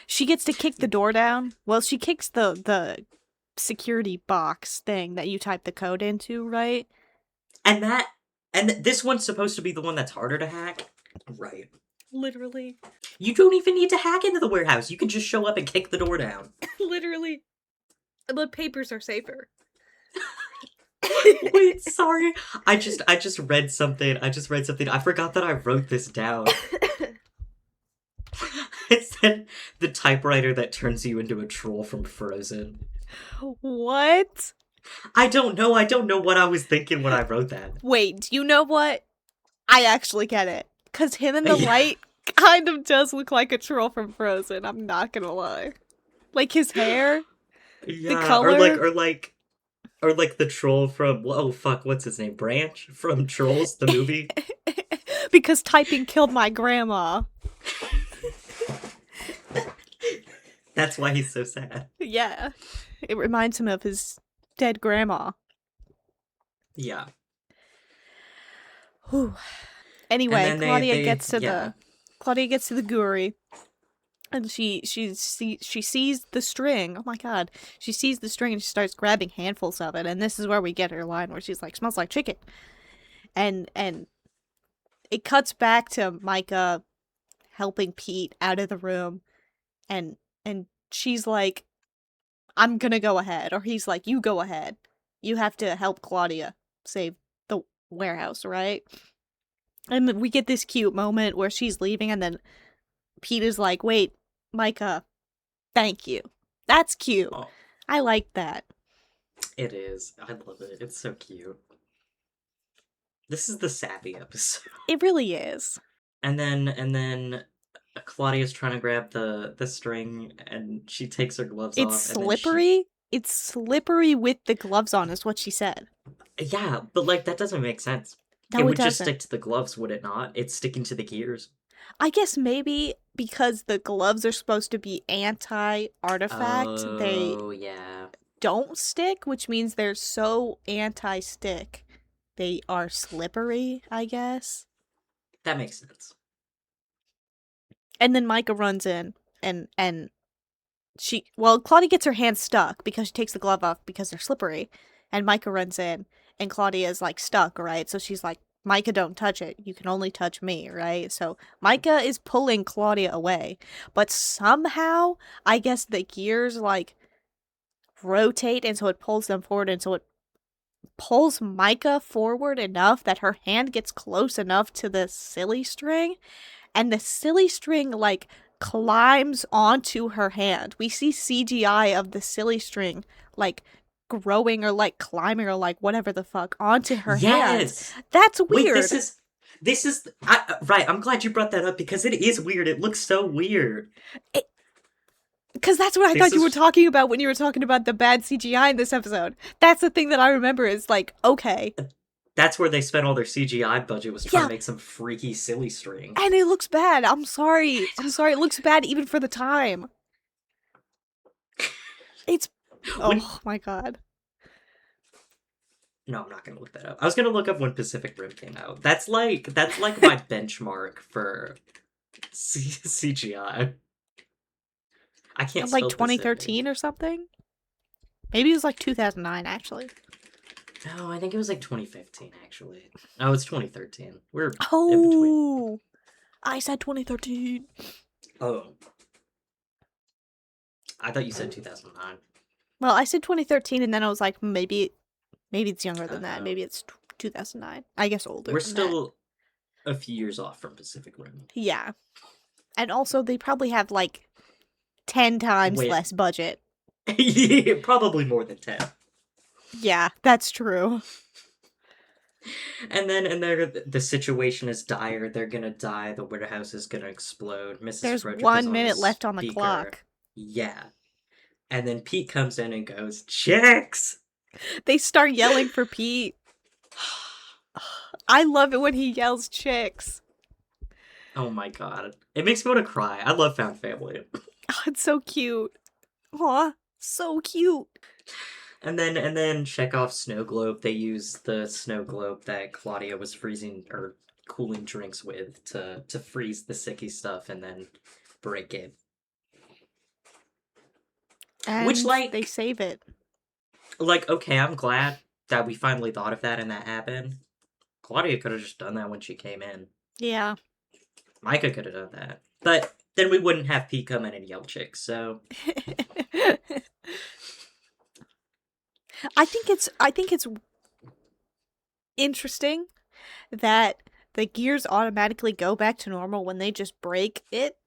She gets to kick the door down. Well, she kicks the security box thing that you type the code into, right? And that, and this one's supposed to be the one that's harder to hack. Right. Literally. You don't even need to hack into the warehouse. You can just show up and kick the door down. Literally. The papers are safer. Wait, sorry. I just read something. I just read something. I forgot that I wrote this down. It said the typewriter that turns you into a troll from Frozen. What? I don't know. I don't know what I was thinking when I wrote that. Wait, you know what? I actually get it. Because him in the Yeah. light kind of does look like a troll from Frozen, I'm not gonna lie. Like his hair, the Yeah, color. or like the troll from, oh fuck, what's his name? Branch from Trolls, the movie. Because typing killed my grandma. That's why he's so sad. Yeah. It reminds him of his dead grandma. Yeah. Whew. And Anyway, then they yeah. Claudia gets to the Guri, and she sees the string. Oh my god. She sees the string and she starts grabbing handfuls of it, and this is where we get her line where she's like, smells like chicken. And it cuts back to Micah helping Pete out of the room, and she's like, I'm gonna go ahead. Or he's like, you go ahead. You have to help Claudia save the warehouse, right? And we get this cute moment where she's leaving, and then Pete is like, wait, Micah, thank you. That's cute. Oh, I like that. it is. I love it. It's so cute. This is the sappy episode. It really is. And then Claudia's trying to grab the string and she takes her gloves It's off and then she slippery. It's slippery with the gloves on, is what she said. yeah, but like that doesn't make sense. It No, it would just doesn't. stick to the gloves, would it not? It's sticking to the gears. I guess maybe because the gloves are supposed to be anti-artifact, they Oh, yeah. don't stick, which means they're so anti-stick. They are slippery, I guess. That makes sense. And then Micah runs in and Claudia gets her hand stuck because she takes the glove off because they're slippery. And Micah runs in and Claudia is like stuck, right? So she's like, Micah, don't touch it. You can only touch me, right? So Micah is pulling Claudia away. But somehow, I guess the gears like rotate and so it pulls them forward and so it pulls Micah forward enough that her hand gets close enough to the silly string, and the silly string like climbs onto her hand. We see CGI of the silly string like growing or like climbing or like whatever the fuck onto her hand. Yes. That's Wait, weird. right. I'm glad you brought that up because it is weird. It looks so weird. Because that's what I This thought you were is talking about when you were talking about the bad CGI in this episode. That's the thing that I remember is like, okay. That's where they spent all their CGI budget was trying Yeah, to make some freaky silly string. and it looks bad. I'm sorry. I'm sorry. It looks bad even for the time. It's. When Oh my god. No, I'm not gonna look that up. I was gonna look up when Pacific Rim came out. That's like my benchmark for CGI. I can't Like spell Pacific. 2013 or something? Maybe it was like 2009, actually. No, I think it was like 2015 actually. No, it's 2013. We're in between. Oh, I said 2013. Oh, I thought you said 2009. Well, I said 2013, and then I was like, maybe it's younger than that. Uh, Maybe it's 2009. I guess older We're than that. still a few years off from Pacific Rim. Yeah. And also, they probably have like 10 times Wait, less budget. yeah, probably more than 10. Yeah, that's true. And the situation is dire. They're gonna die. The warehouse is gonna explode. Mrs. There's Frederick is 1 on the minute left on the speaker. clock. Yeah. And then Pete comes in and goes, "Chicks!" They start yelling for Pete. I love it when he yells chicks. Oh my god. It makes me want to cry. I love Found Family. Oh, it's so cute. Aw, so cute. And then Chekhov's snow globe, they use the snow globe that Claudia was freezing or cooling drinks with to freeze the sicky stuff and then break it. Which And they save it. okay, I'm glad that we finally thought of that and that happened. Claudia could have just done that when she came in. Yeah. Micah could have done that. But then we wouldn't have Pete come in and yell chicks, so I think it's interesting that the gears automatically go back to normal when they just break it.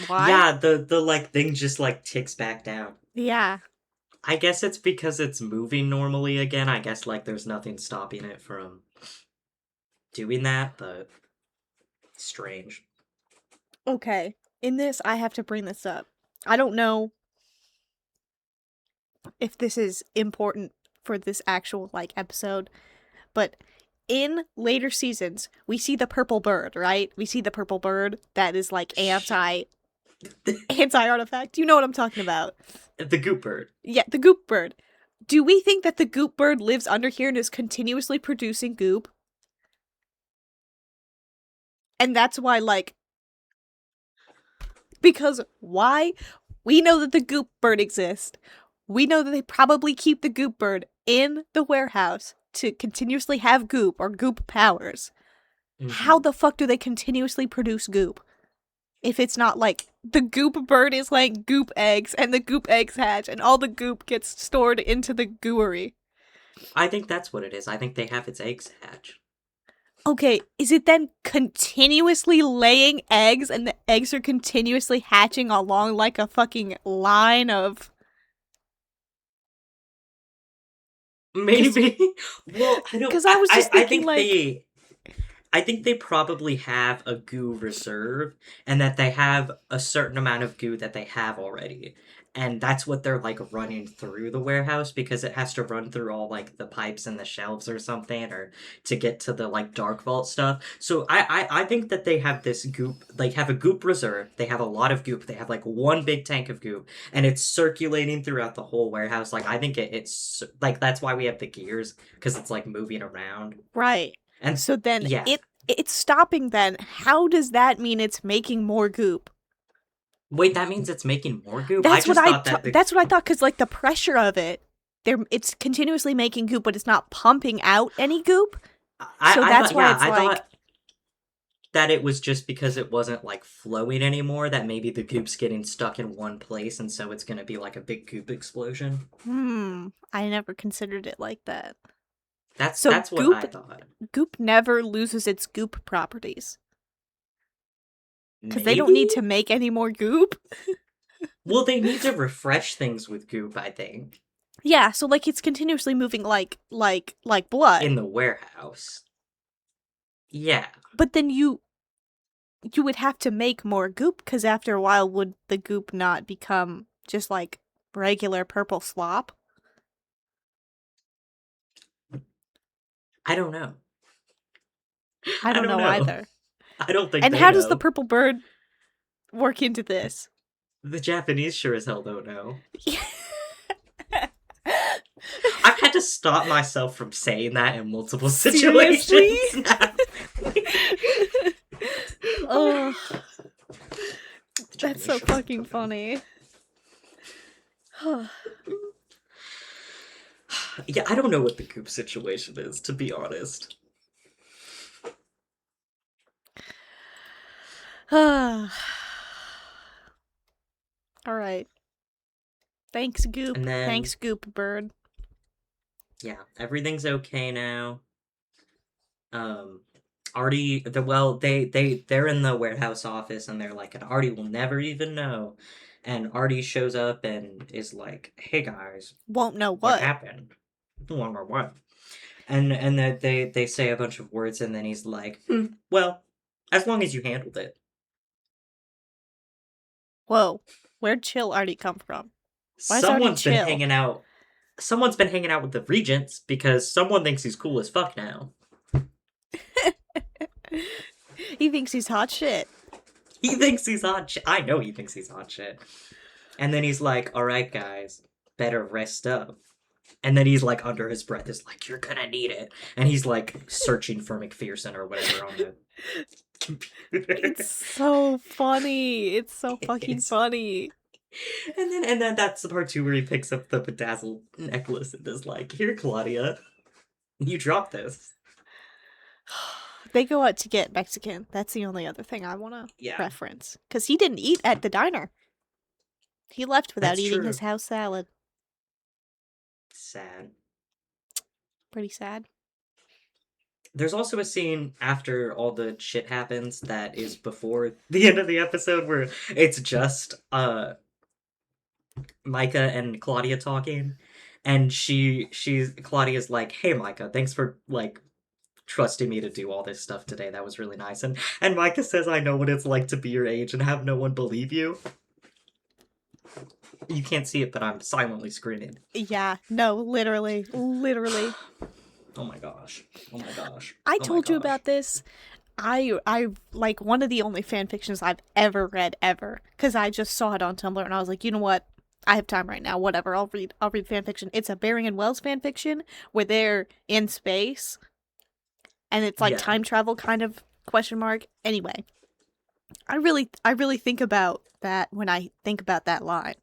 Why? yeah, the like thing just like ticks back down. Yeah. I guess it's because it's moving normally again. I guess like there's nothing stopping it from doing that, but strange. Okay. In this, I have to bring this up. I don't know if this is important for this actual like episode, but in later seasons, we see the purple bird, right? We see the purple bird that is like anti artifact. You know what I'm talking about? The goop bird. Yeah, the goop bird. Do we think that the goop bird lives under here and is continuously producing goop? And that's why, like, because why? We know that the goop bird exists. We know that they probably keep the goop bird in the warehouse to continuously have goop or goop powers. How Mhm. the fuck do they continuously produce goop? If it's not like the goop bird is like goop eggs and the goop eggs hatch and all the goop gets stored into the gooery. I think that's what it is. I think they have its eggs hatch. Okay, is it then continuously laying eggs and the eggs are continuously hatching along like a fucking line of. Maybe. Well, I don't. Because I was just I thinking, think like, they probably have a goo reserve, and that they have a certain amount of goo that they have already, and that's what they're like running through the warehouse because it has to run through all like the pipes and the shelves or something, or to get to the like dark vault stuff. So I think that they have this goop, like have a goop reserve. They have a lot of goop. They have like one big tank of goop, and it's circulating throughout the whole warehouse. Like I think it's like that's why we have the gears because it's like moving around. right. And So then yeah. it's stopping then. How does that mean it's making more goop? Wait, that means it's making more goop? I just thought that the That's what I thought, because like the pressure of it, it's continuously making goop, but it's not pumping out any goop. So I that's thought why yeah, it's I like, thought that it was just because it wasn't like flowing anymore that maybe the goop's getting stuck in one place and so it's gonna be like a big goop explosion. I never considered it like that. That's So that's what I thought. goop never loses its goop properties because they don't Maybe? need to make any more goop. Well, they need to refresh things with goop, I think, Yeah, so like it's continuously moving like blood. in the warehouse. Yeah. But then you would have to make more goop because after a while would the goop not become just like regular purple slop? I don't know. I I don't don't know know. either. I don't think And they how does the know. purple bird work into this? The Japanese sure as hell don't know. I've had to stop myself from saying that in multiple Seriously? situations now. Oh, The that's Japanese so sure as hell fucking don't know. funny. Yeah, I don't know what the goop situation is, to be honest. All right. Thanks, Goop. And then Thanks, Goop Bird. Yeah, everything's okay now. Um, Artie, well, they're in the warehouse office and they're like, and Artie will never even know. And Artie shows up and is like, "Hey guys, Won't know what what. happened? What?" And that they say a bunch of words and then he's like, well, as long as you handled it. Whoa, where'd chill Artie come from? Why is Artie Someone's been chill? hanging out. Someone's been hanging out with the regents because someone thinks he's cool as fuck now. He thinks he's hot shit. He thinks he's hot shit. I know he thinks he's hot shit. And then he's like, all right, guys, better rest up. And then he's like, under his breath, is like, you're gonna need it. And he's like, searching for MacPherson or whatever on the computer. It's so funny. It's so fucking It's... funny. And then that's the part two where he picks up the bedazzled necklace and is like, here, Claudia, you dropped this. They go out to get Mexican. That's the only other thing I want to Yeah, reference. Because he didn't eat at the diner. He left without that's eating true. his house salad. Sad. Pretty sad. There's also a scene after all the shit happens that is before the end of the episode where it's just Micah and Claudia talking, and she's Claudia's like, "Hey Micah, thanks for like trusting me to do all this stuff today. That was really nice." And Micah says, "I know what it's like to be your age and have no one believe you." You can't see it, but I'm silently screaming. Yeah, no, literally. Literally. Oh my gosh. Oh my gosh. I Oh my told you gosh. about this. I like one of the only fan fictions I've ever read ever because I just saw it on Tumblr and I was like, you know what? I have time right now. Whatever. I'll read fan fiction. It's a Baring and Wells fan fiction where they're in space and it's like Yeah. time travel kind of question mark. Anyway, I really think about that when I think about that line.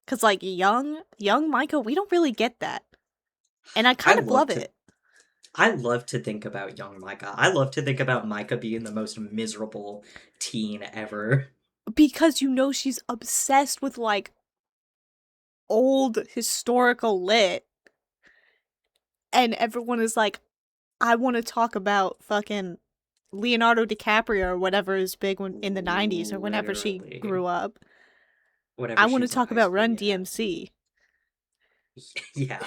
Cause like young Micah, we don't really get that. And I I kind of love love to it. I love to think about young Micah. I love to think about Micah being the most miserable teen ever. Because you know she's obsessed with like old historical lit and everyone is like, I want to talk about fucking Leonardo DiCaprio or whatever is big when, in the 90s or whenever she Literally. grew up. I Whenever want she to was in talk high about school, Run yeah. DMC. Yeah.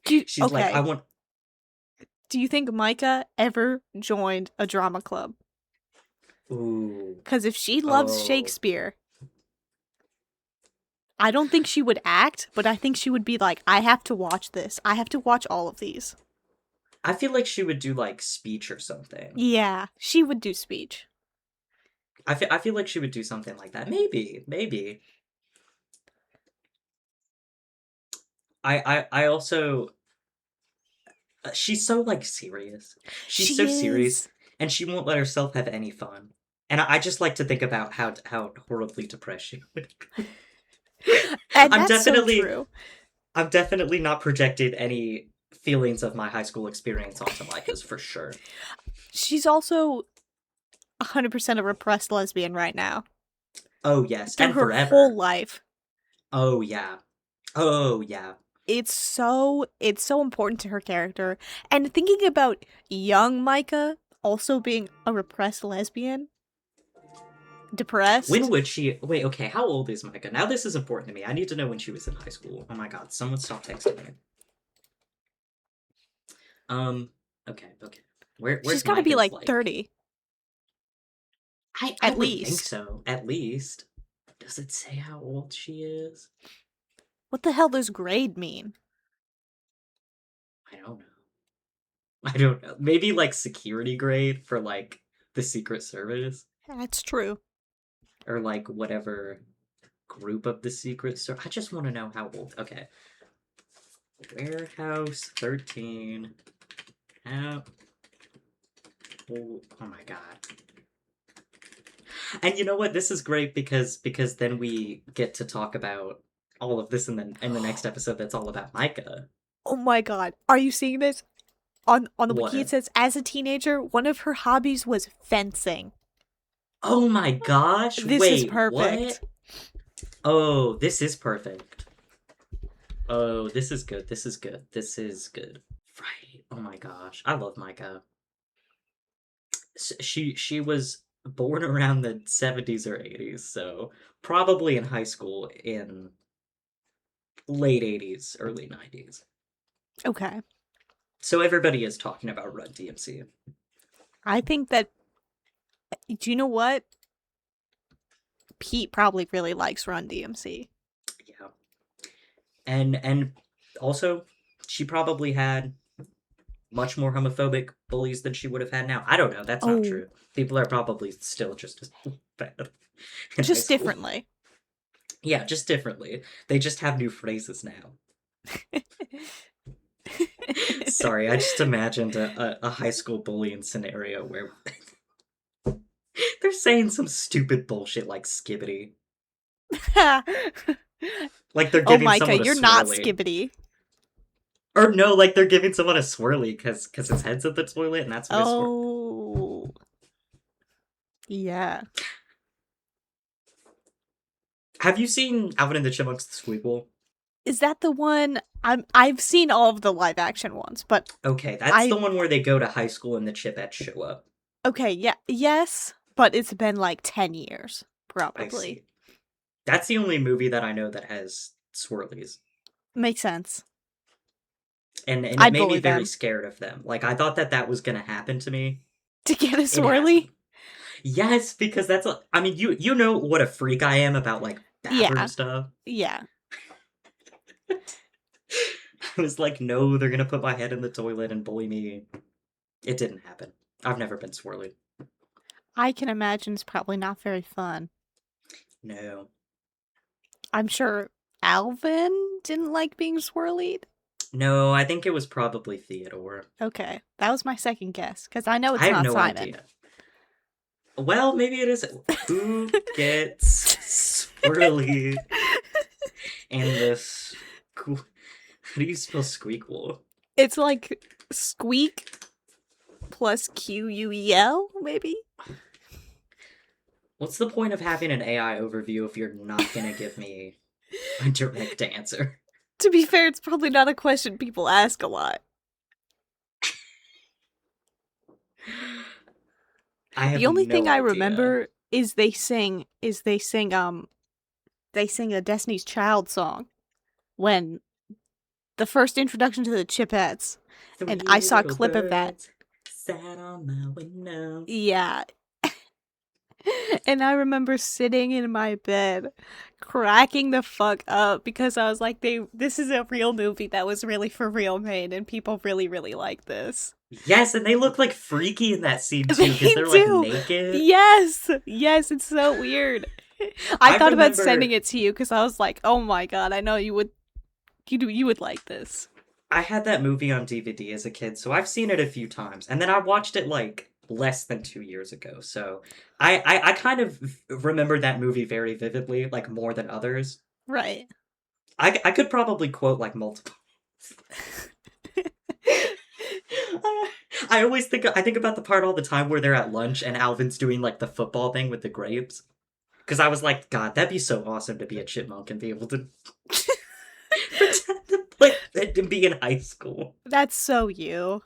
She's like, I Okay, want. do you think Micah ever joined a drama club? Ooh. Because if she loves Oh. Shakespeare, I don't think she would act, but I think she would be like, I have to watch this. I have to watch all of these. I feel like she would do like speech or something. Yeah, she would do speech. I feel like she would do something like that. Maybe. Maybe. I also. She's so like serious. She's so She serious, is. and she won't let herself have any fun. And I just like to think about how horribly depressed she would be. And I'm that's so definitely true. I'm definitely not projecting any feelings of my high school experience onto Micah's for sure. She's also 100% a repressed lesbian right now. Oh yes, Through and her whole forever. life. Oh yeah. Oh yeah. It's so important to her character. And thinking about young Micah also being a repressed lesbian, When depressed. would she wait, okay, how old is Micah? Now this is important to me. I need to know when she was in high school. Oh my god, someone stop texting me. Um, okay. She's Where's got to be Micah's like like 30 I at would think least. so, at least. Does it say how old she is? What the hell does grade mean? I don't know. I don't know. Maybe like security grade for like the Secret Service That's true. or like whatever group of the Secret Service. I just want to know how old. Okay. Warehouse 13. How old? Oh my god. And you know what? This is great because then we get to talk about all of this in the next episode that's all about Micah. Oh my god. Are you seeing this? On the wiki it What? says as a teenager, one of her hobbies was fencing. Oh my gosh, This is wait, perfect. what? Oh, this is perfect. Oh, this is good. This is good. This is good. Right. Oh my gosh. I love Micah. She was born around the 70s or 80s, so probably in high school in late 80s, early 90s. Okay. So everybody is talking about Run DMC. I think that, do you know what? Pete probably really likes Run DMC. Yeah. And also she probably had much more homophobic bullies than she would have had now. I don't know. That's not Oh, true. People are probably still just as bad in high just school. differently. Yeah, just differently. They just have new phrases now. Sorry, I just imagined a high school bullying scenario where they're saying some stupid bullshit like skibbity. Like they're Oh, giving Micah, someone a you're not swirly. skibbity. Or no, like they're giving someone a swirly because his head's at the toilet and that's what it's for. Oh, yeah. Have you seen Alvin and the Chipmunks the Squeakquel? Is that the one? I've seen all of the live action ones, but Okay, that's the I one where they go to high school and the Chipettes show up. okay, yeah, yes, but it's been like 10 years, I probably. see. That's the only movie that I know that has swirlies. Makes sense. And it I'd made me bully very them scared of them. Like I thought that that was gonna happen to me. to get a It hasn't. swirly. Yes, because that's a, I mean you know what a freak I am about like bathroom Yeah, stuff. yeah. I was like, no, they're gonna put my head in the toilet and bully me. It didn't happen. I've never been swirly. I can imagine it's probably not very fun. No. I'm sure Alvin didn't like being swirlied. No, I think it was probably Theodore. Okay, that was my second guess because I know I it's have not no Simon. idea. Well, maybe it is. Who gets swirly in this? How do you spell squeakquel? It's like squeak plus QUEL, maybe? What's the point of having an AI overview if you're not gonna give me a direct answer? To be fair, it's probably not a question people ask a lot. I have The only no thing I idea. remember is they sing a Destiny's Child song when the first introduction to the Chipettes, and I Three saw a little clip of that. birds sat on my window. Yeah. And I remember sitting in my bed cracking the fuck up because I was like, this is a real movie that was really for real made and people really, really like this. Yes, and they look like freaky in that scene too, because They they're like do. naked. Yes. Yes, it's so weird. I I thought about sending remember it to you because I was like, oh my god, I know you would like this. I had that movie on DVD as a kid, so I've seen it a few times, and then I watched it like less than 2 years ago. So I kind of remember that movie very vividly, like more than others. Right. I could probably quote like multiple. I think about the part all the time where they're at lunch and Alvin's doing like the football thing with the grapes. Because I was like, God, that'd be so awesome to be a chipmunk and be able to pretend to play and be in high school. That's so you.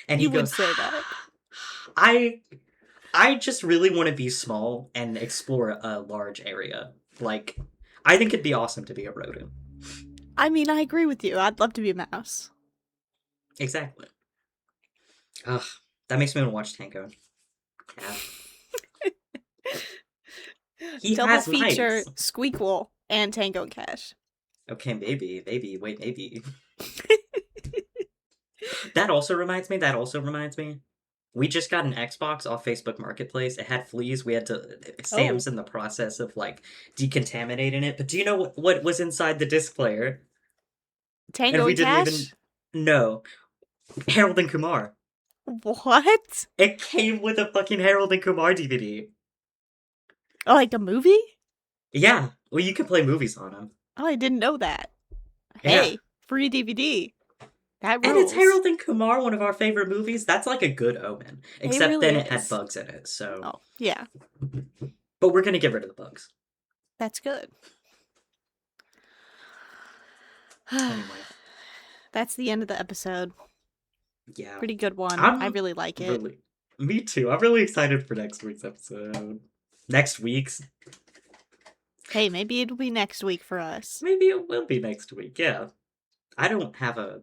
And he You would goes, say that. I I just really want to be small and explore a large area. Like, I think it'd be awesome to be a rodent. I mean, I agree with you. I'd love to be a mouse. Exactly. Ugh, that makes me want to watch Tango. Yeah. He Double has feature lights. Squeakquel and Tango and Cash. Okay, maybe, wait, maybe. That also reminds me, we just got an Xbox off Facebook Marketplace. It had fleas. We had to, Oh, Sam's in the process of like decontaminating it. But do you know what was inside the disc player? And Tango we and didn't even Cash? know. Harold and Kumar. What? It came with a fucking Harold and Kumar DVD. Oh, like a movie? Yeah, well, you can play movies on them. Oh, I didn't know that. Yeah. Hey, free DVD. That And it's rules. Harold and Kumar, one of our favorite movies. That's like a good omen. It Except really then it had is. bugs in it, so. Oh, yeah, But we're gonna get rid of the bugs. that's good. Anyway, That's the end of the episode. yeah. Pretty good one. I I'm really like it. really, me too. I'm really excited for next week's episode. Next week's? Hey, maybe it'll be next week for us. Maybe it will be next week, yeah. I don't have a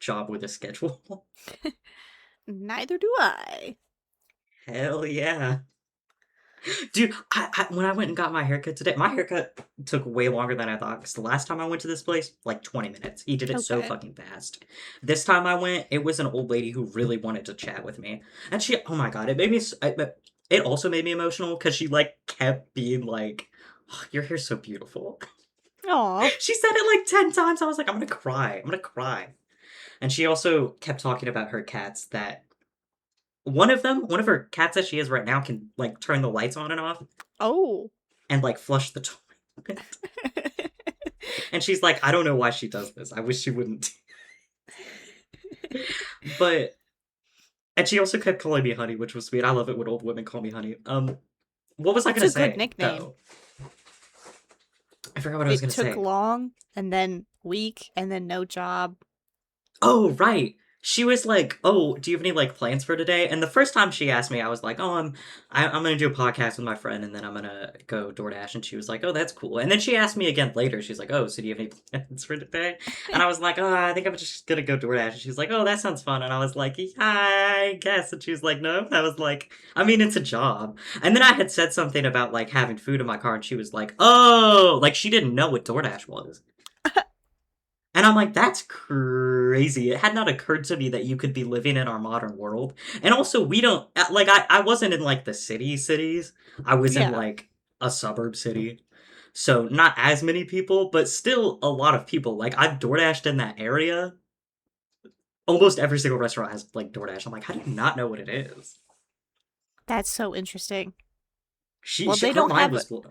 job with a schedule. Neither do I. Hell yeah. Dude, when I went and got my haircut today, my haircut took way longer than I thought. Because the last time I went to this place, like 20 minutes. He did it so Okay. fucking fast. This time I went, it was an old lady who really wanted to chat with me. And she, oh my god, it made me, it also made me emotional because she, like, kept being like, oh, your hair's so beautiful. Aw. She said it like 10 times. I was like, I'm gonna cry. I'm gonna cry. And she also kept talking about her cats that one of her cats that she has right now can like turn the lights on and off Oh. and like flush the toilet. And she's like, I don't know why she does this. I wish she wouldn't. But and she also kept calling me honey, which was sweet. I love it when old women call me honey. What was I That's gonna a good say nickname. though? I forgot what I was It gonna took say. long, and then week, and then no job. Oh, right. She was like, "Oh, do you have any like plans for today?" And the first time she asked me, I was like, "Oh, I'm gonna do a podcast with my friend, and then I'm gonna go DoorDash." And she was like, "Oh, that's cool." And then she asked me again later. She's like, "Oh, so do you have any plans for today?" And I was like, "Oh, I think I'm just gonna go DoorDash." And she's like, "Oh, that sounds fun." And I was like, "Yeah, I guess." And she was like, "No." I was like, "I mean, it's a job." And then I had said something about like having food in my car, and she was like, "Oh," like she didn't know what DoorDash was. And I'm like, that's crazy. It had not occurred to me that you could be living in our modern world. And also, we don't, like, I wasn't in, like, the cities. I was in, Yeah. like, a suburb city. So, not as many people, but still a lot of people. Like, I've DoorDashed in that area. Almost every single restaurant has, like, DoorDash. I'm like, how do you not know what it is? That's so interesting. She, Well, she her mind was blown.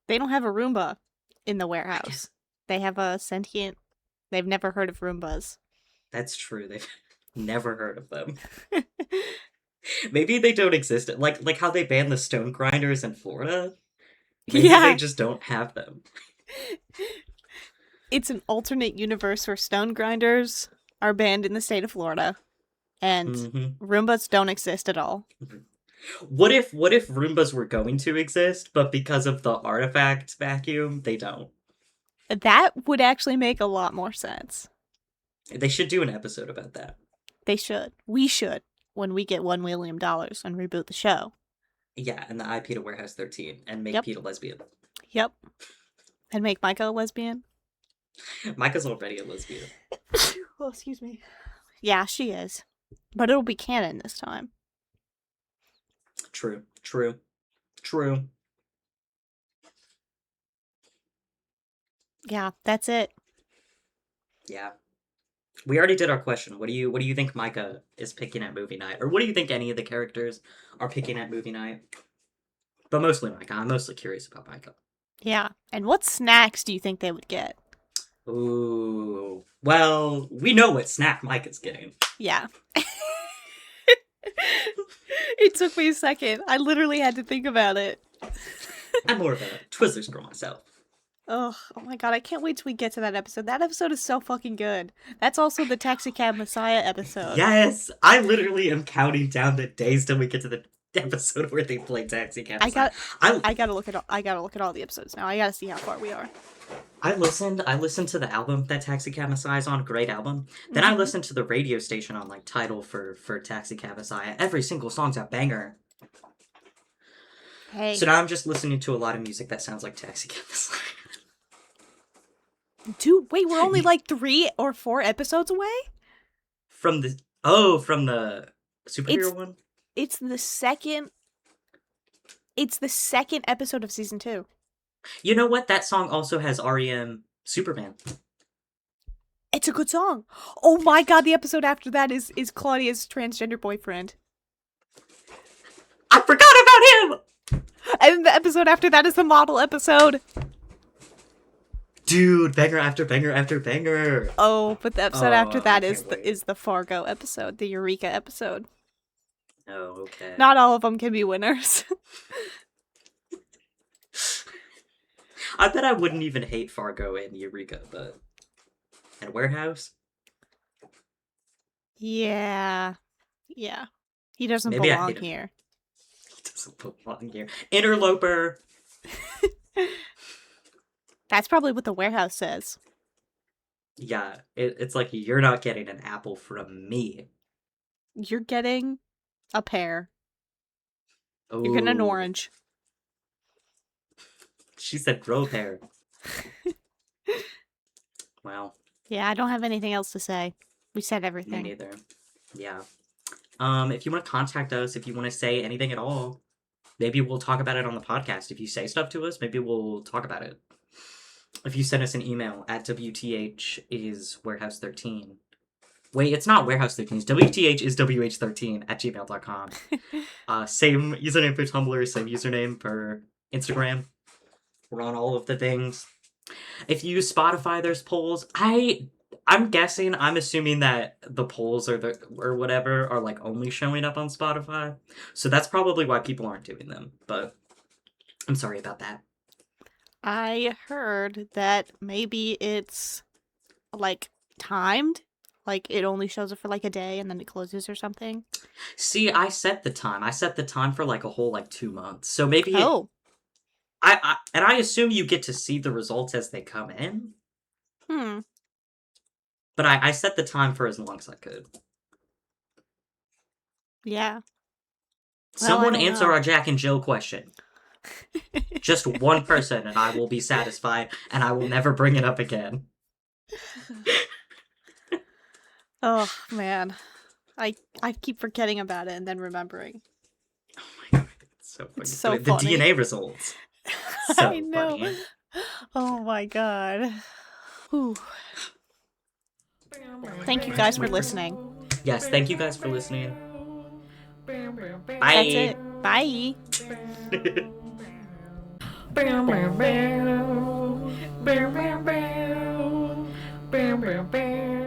they don't have a Roomba in the I guess warehouse. They have a sentient. They've never heard of Roombas. that's true. They've never heard of them. Maybe they don't exist. Like how they banned the stone grinders in Florida. Maybe they Yeah. just don't have them. It's an alternate universe where stone grinders are banned in the state of Florida and Hmm. Roombas don't exist at all. What if Roombas were going to exist, but because of the artifact vacuum, they don't? That would actually make a lot more sense. They should do an episode about that. They should. We should when we get $1 million and reboot the show. Yeah, and the IP to Warehouse 13 and make Yep. Pete a lesbian. Yep. And make Micah a lesbian. Micah's already a lesbian. Oh, excuse me. Yeah, she is. But it'll be canon this time. True. True. True. Yeah, that's it. Yeah. We already did our question. What do you think Micah is picking at movie night? Or what do you think any of the characters are picking at movie night? But mostly Micah. I'm mostly curious about Micah. Yeah. And what snacks do you think they would get? Ooh. Well, we know what snack Micah's getting. Yeah. It took me a second. I literally had to think about it. I'm more of a Twizzlers girl myself. Oh my god, I can't wait till we get to that episode. That episode is so fucking good. That's also the Taxicab Messiah episode. Yes! I literally am counting down the days till we get to the episode where they play Taxi Cab. I I gotta look at all the episodes now. I gotta see how far we are. I listened to the album that Taxi Cab Messiah is on, great album. Then I Mhm. listened to the radio station on like title for Taxi Cab Messiah. Every single song's a banger. Hey, So now I'm just listening to a lot of music that sounds like Taxi Cab Messiah. dude, wait, we're only like 3 or 4 episodes away? From the superhero It's one? it's the second episode of season 2. You know what? That song also has REM Superman. It's a good song. Oh my god, the episode after that is Claudia's transgender boyfriend. I forgot about him! And the episode after that is the model episode. Dude, banger after banger after banger. Oh, but the episode after I that can't wait. is the Fargo episode, the Eureka episode. Oh, okay. Not all of them can be winners. I bet I wouldn't even hate Fargo and Eureka, but And warehouse? Yeah. Yeah. He doesn't Maybe I belong hate him. here. He doesn't belong here. Interloper. That's probably what the warehouse says. Yeah, it's like you're not getting an apple from me. You're getting a pear. You're getting an Oh, orange. she said grow pear. Well, Yeah, I don't have anything else to say. We said me everything. neither. Yeah. If you want to contact us, if you want to say anything at all, maybe we'll talk about it on the podcast. If you say stuff to us, maybe we'll talk about it. If you send us an email at WTH is warehouse13. Wait, it's not warehouse13. WTH is WH13 at gmail.com. Same username for Tumblr, same username for Instagram. We're on all of the things. If you use Spotify, there's polls. I'm guessing, I'm assuming that the polls or whatever are like only showing up on Spotify. So that's probably why people aren't doing them. But I'm sorry about that. I heard that maybe it's like timed. Like it only shows up for like a day and then it closes or something. See, I set the time. I set the time for like a whole like 2 months. So maybe Oh. I assume you get to see the results as they come in. Hmm. But I set the time for as long as I could. Yeah. Well, I Someone don't answer know. our Jack and Jill question. Just one person, and I will be satisfied, and I will never bring it up again. Oh man. I keep forgetting about it and then remembering. Oh my god, it's so It's funny. so The funny. DNA results. I So know. funny. Oh my god. Whew. Thank you guys for listening. Yes, thank you guys for listening. That's Bye. it. Bye. Bow, bow, bow. Bow, bow, bow. Bow, bow, bow.